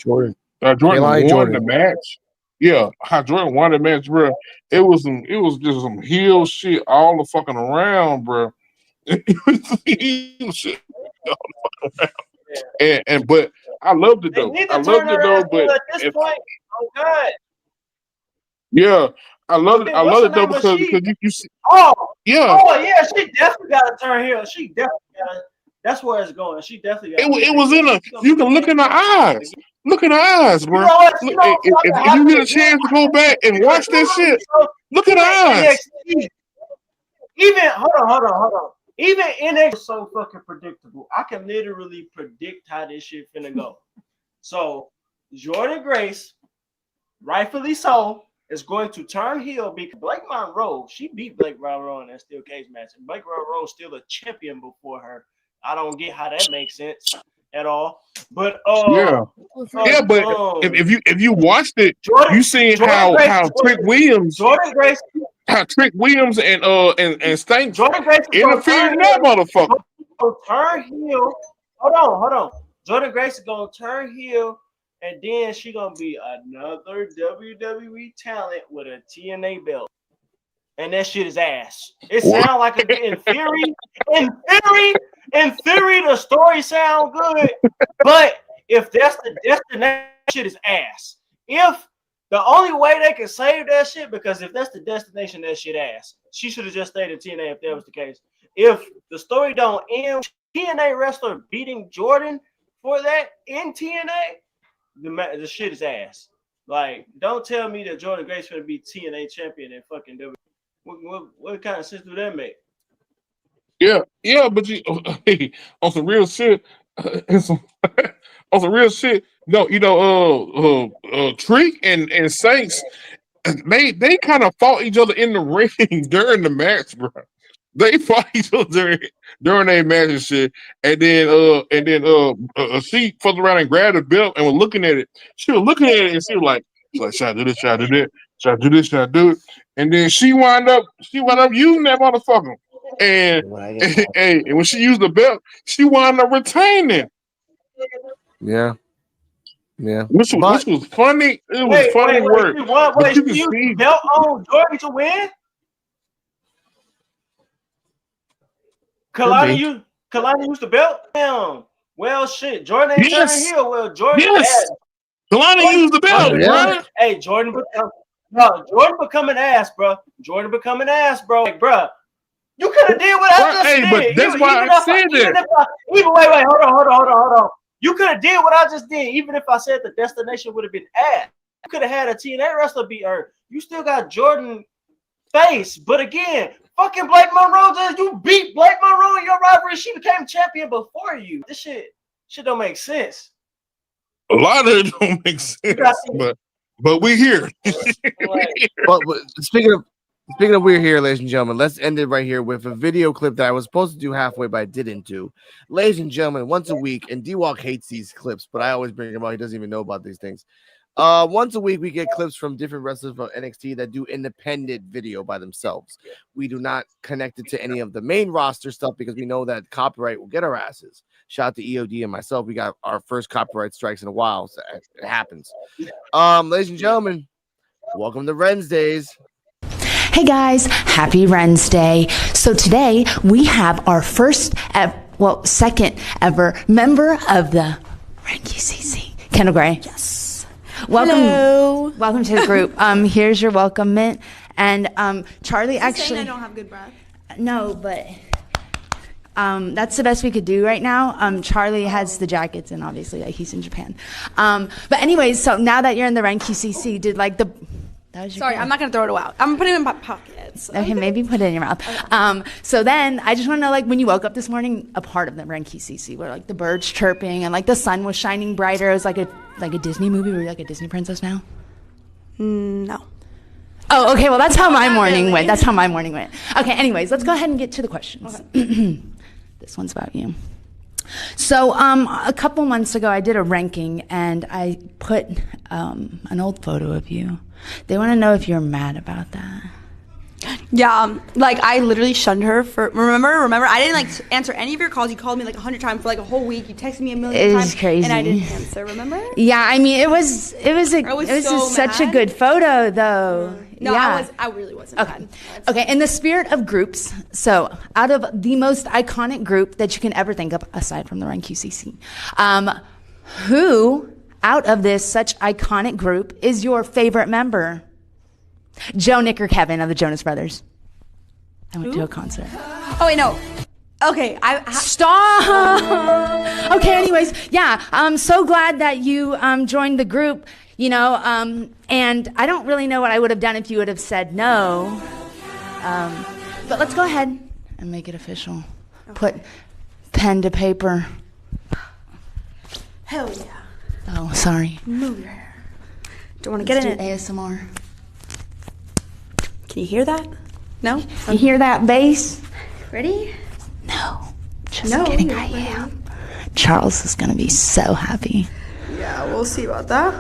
Kehlani won the match. Yeah, how Jordan won the match, bro. It was just some heel shit all the fucking around, bro. Heel shit all the fucking around. But I loved it though. I loved it though. But at this point, oh god. Yeah, I love it. I love it though because you see. Yeah, she definitely got to turn heel. She definitely got. That's where it's going. She definitely got. It was in a. You can look in the eyes. Look in the eyes, bro. If you get a chance to go back and watch that shit, look in the eyes. Even hold on. Even NXT is so fucking predictable. I can literally predict how this shit finna go. So Jordan Grace, rightfully so, is going to turn heel because Blake Monroe, she beat Blake Monroe in that steel cage match. And Blake Monroe is still a champion before her. I don't get how that makes sense at all. But but if you watched it, you seen how Trick Williams, and Stank interfered in that motherfucker. Turn heel. Hold on. Jordan Grace is gonna turn heel. And then she gonna be another WWE talent with a TNA belt, and that shit is ass. It sounds like in theory, the story sound good, but if that's the destination, shit is ass. If the only way they can save that shit, because if that's the destination, that shit ass. She should have just stayed in TNA if that was the case. If the story don't end, TNA wrestler beating Jordan for that in TNA. The shit is ass. Like, don't tell me that Jordan Grace gonna be TNA champion and fucking WWE. What kind of sense do that make? Yeah, but you on some real shit, on some real shit. No, Trick and Saints, they kind of fought each other in the ring during the match, bro. They fought each other during their match and shit, and then she fucked around and grabbed the belt and was looking at it. She was looking at it and she was like, "Should I do this? Should I do that? Should I do this? Should I do it?" And then she wound up using that motherfucker. And when she used the belt, she wound up retaining. Yeah. Which was funny. It was funny work. She used the belt on Jordan to win. Kalani used the belt. Damn. Well, shit. Jordan ain't turning heel. Well, Jordan Kalani used the belt, Oh, yeah. bro. Hey, Jordan becoming ass, bro. Jordan becoming ass, bro. Like, bro, you could have did what I just Hey, did. but that's why Even I if said even that. if I, even wait, hold on. You could have did what I just did, even if I said the destination would have been ass. You could have had a TNA wrestler beat her. You still got Jordan face, but again, fucking Blake Monroe, you beat Blake Monroe in your rivalry. She became champion before you. This shit don't make sense. A lot of it don't make sense, but we here. But speaking of we're here, ladies and gentlemen, let's end it right here with a video clip that I was supposed to do halfway, but I didn't do. Ladies and gentlemen, once a week, and D-Walk hates these clips, but I always bring him out. He doesn't even know about these things. Once a week, we get clips from different wrestlers from NXT that do independent video by themselves. We do not connect it to any of the main roster stuff because we know that copyright will get our asses. Shout out to EOD and myself. We got our first copyright strikes in a while. So it happens. Ladies and gentlemen, welcome to Wednesdays. Hey guys, happy Wednesday. So today we have our second ever member of the RenQCC, Kendall Gray. Yes. Welcome to the group. Here's your welcome mint. And Charlie actually. I don't have good breath. No, but that's the best we could do right now. Charlie has the jackets, and obviously, like, he's in Japan. But anyways, so now that you're in the RenQCC, did like the. Sorry, I'm not gonna throw it out. I'm putting it in my pockets. Okay, maybe put it in your mouth. So then I just want to know, like, when you woke up this morning, a part of the RenQCC where like the birds chirping and like the sun was shining brighter. It was like a Disney movie. Were you like a Disney princess now? No. Oh, okay. Well, that's how my morning went. That's how my morning went. Okay. Anyways, let's go ahead and get to the questions. Okay. This one's about you. So a couple months ago, I did a ranking and I put an old photo of you. They want to know if you're mad about that. Yeah, like I literally shunned her for. Remember, I didn't like answer any of your calls. You called me like 100 times for like a whole week. You texted me a million times. It's crazy. And I didn't answer. Remember? Yeah, I mean, it was such a good photo, though. No, yeah. I really wasn't. Okay. Okay. In the spirit of groups, so out of the most iconic group that you can ever think of, aside from the RenQCC, who out of this such iconic group is your favorite member? Joe, Nick, or Kevin of the Jonas Brothers? I went to a concert. Oh wait, no. Okay, Stop. Okay. Anyways, yeah. I'm so glad that you joined the group. You know, and I don't really know what I would have done if you would have said no. But let's go ahead and make it official. Okay. Put pen to paper. Hell yeah. Oh, sorry. Move your hair. Don't want to get in it. ASMR. Can you hear that? No? You hear that bass? Ready? No. Just kidding, I am. Charles is going to be so happy. Yeah, we'll see about that.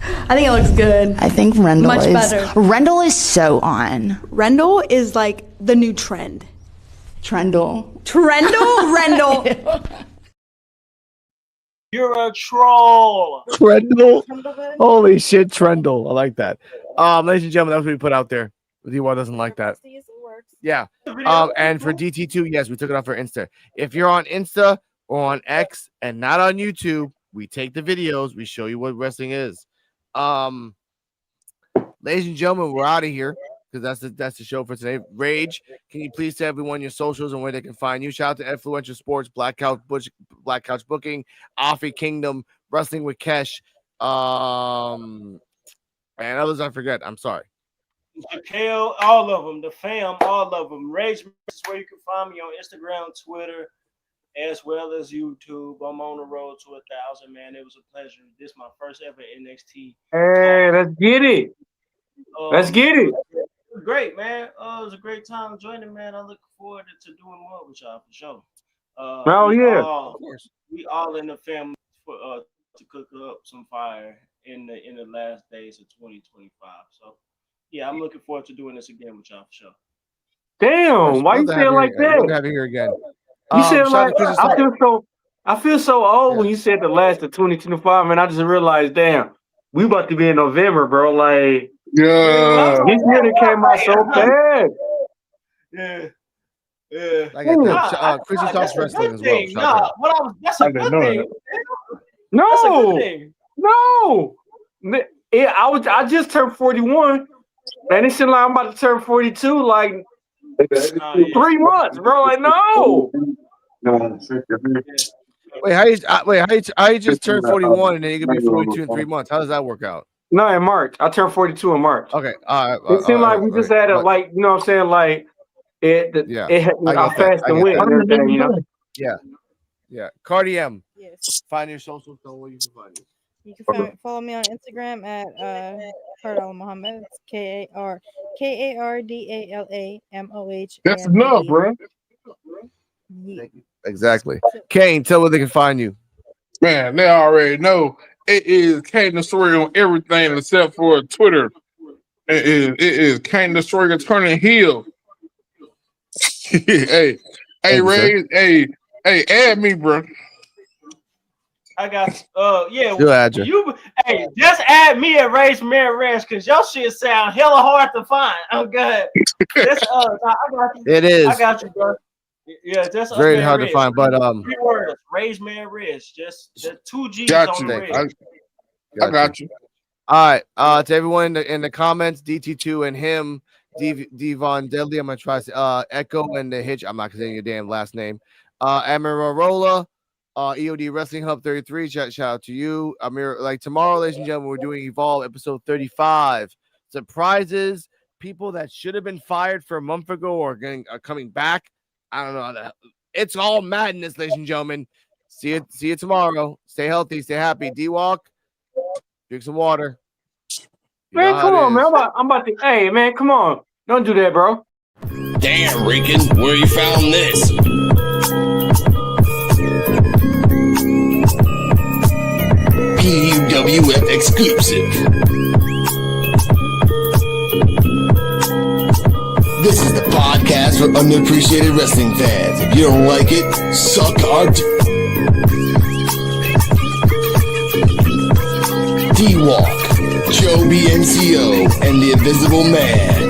I think it looks good. I think Rendell Much is. better. Rendell is so on. Rendell is like the new trend. Trendle. Rendell? You're a troll. Trendle. Holy shit, Trendle. I like that. Ladies and gentlemen, that's what we put out there. D1 doesn't like that. Yeah. And for DT2, yes, we took it off for Insta. If you're on Insta or on X and not on YouTube, we take the videos, we show you what wrestling is. Ladies and gentlemen, we're out of here because that's the show for today. Rage, can you please tell everyone your socials and where they can find you? Shout out to Influential Sports, Black Couch Booking, Alfie Kingdom, Wrestling with Kesh, and others I forget. I'm sorry. Jaquel, all of them, the fam, all of them. Rage is where you can find me on Instagram, Twitter, as well as YouTube. I'm on the road to 1,000, man. It was a pleasure. This is my first ever NXT. Hey, let's get it. Let's get it. It was great, man. It was a great time joining, man. I look forward to doing more with y'all for sure. Of course. We all in the family for to cook up some fire in the last days of 2025. So yeah, I'm looking forward to doing this again with y'all for sure. Damn, why you saying like that? We'll have you here again. You said like I feel so old when you said the last of 2025, man. I just realized, damn, we about to be in November, bro. Like, yeah, this year it came out so bad. Yeah. Like I said, Chrissy talks wrestling as well. That's a good thing. That's a good No, thing. no. Yeah, I just turned 41, and it seems like I'm about to turn 42. Like Oh, yeah. 3 months, bro. Like no. Wait, how you just turned 41 and then you can be 42 in 3 months? How does that work out? No, in March. I turned 42 in March. Okay, all right. It seemed like we just had a like, you know what I'm saying, like it. Yeah, It had I I get that. fast I and get went that. and everything, you know. Yeah. Cardi M, Yes. find your social. Tell where you can find you. You can follow me on Instagram at Kardala Muhammad. It's KARDALAMOH. That's enough, bro. Exactly. Kane, tell where they can find you. Man, they already know. It is Kane Destroyer on everything except for Twitter. It is Kane Destroyer turning heel. hey, you, Ray, hey, add me, bro. I got yeah. Still add you. Hey, just add me at Race Man Ranch because your shit sound hella hard to find. Oh god. That's I got you. It is. I got you, bro. Yeah, just Very Man hard to Reg. find, but 3 words. Raise Man Reg. Just the 2 G's Got on you. the Reg. I got you. All right. To everyone in the comments, DT2 and him, Devon Deadly. I'm gonna try to say Echo and the Hitch. I'm not saying your damn last name. Amarola, EOD Wrestling Hub 33. Shout out to you. Amir. Like tomorrow, ladies and gentlemen, we're doing Evolve episode 35. Surprises, people that should have been fired for a month ago are coming back. I don't know. It's all madness, ladies and gentlemen. See you tomorrow. Stay healthy, stay happy. D-Walk, drink some water. You Man, know come how it on, is. man. I'm about to. Hey, man, come on. Don't do that, bro. Damn, Rican, where you found this? PUWF exclusive. This is the podcast for underappreciated wrestling fans. If you don't like it, suck our D-Walk, Joe BNCO, and the Invisible Man.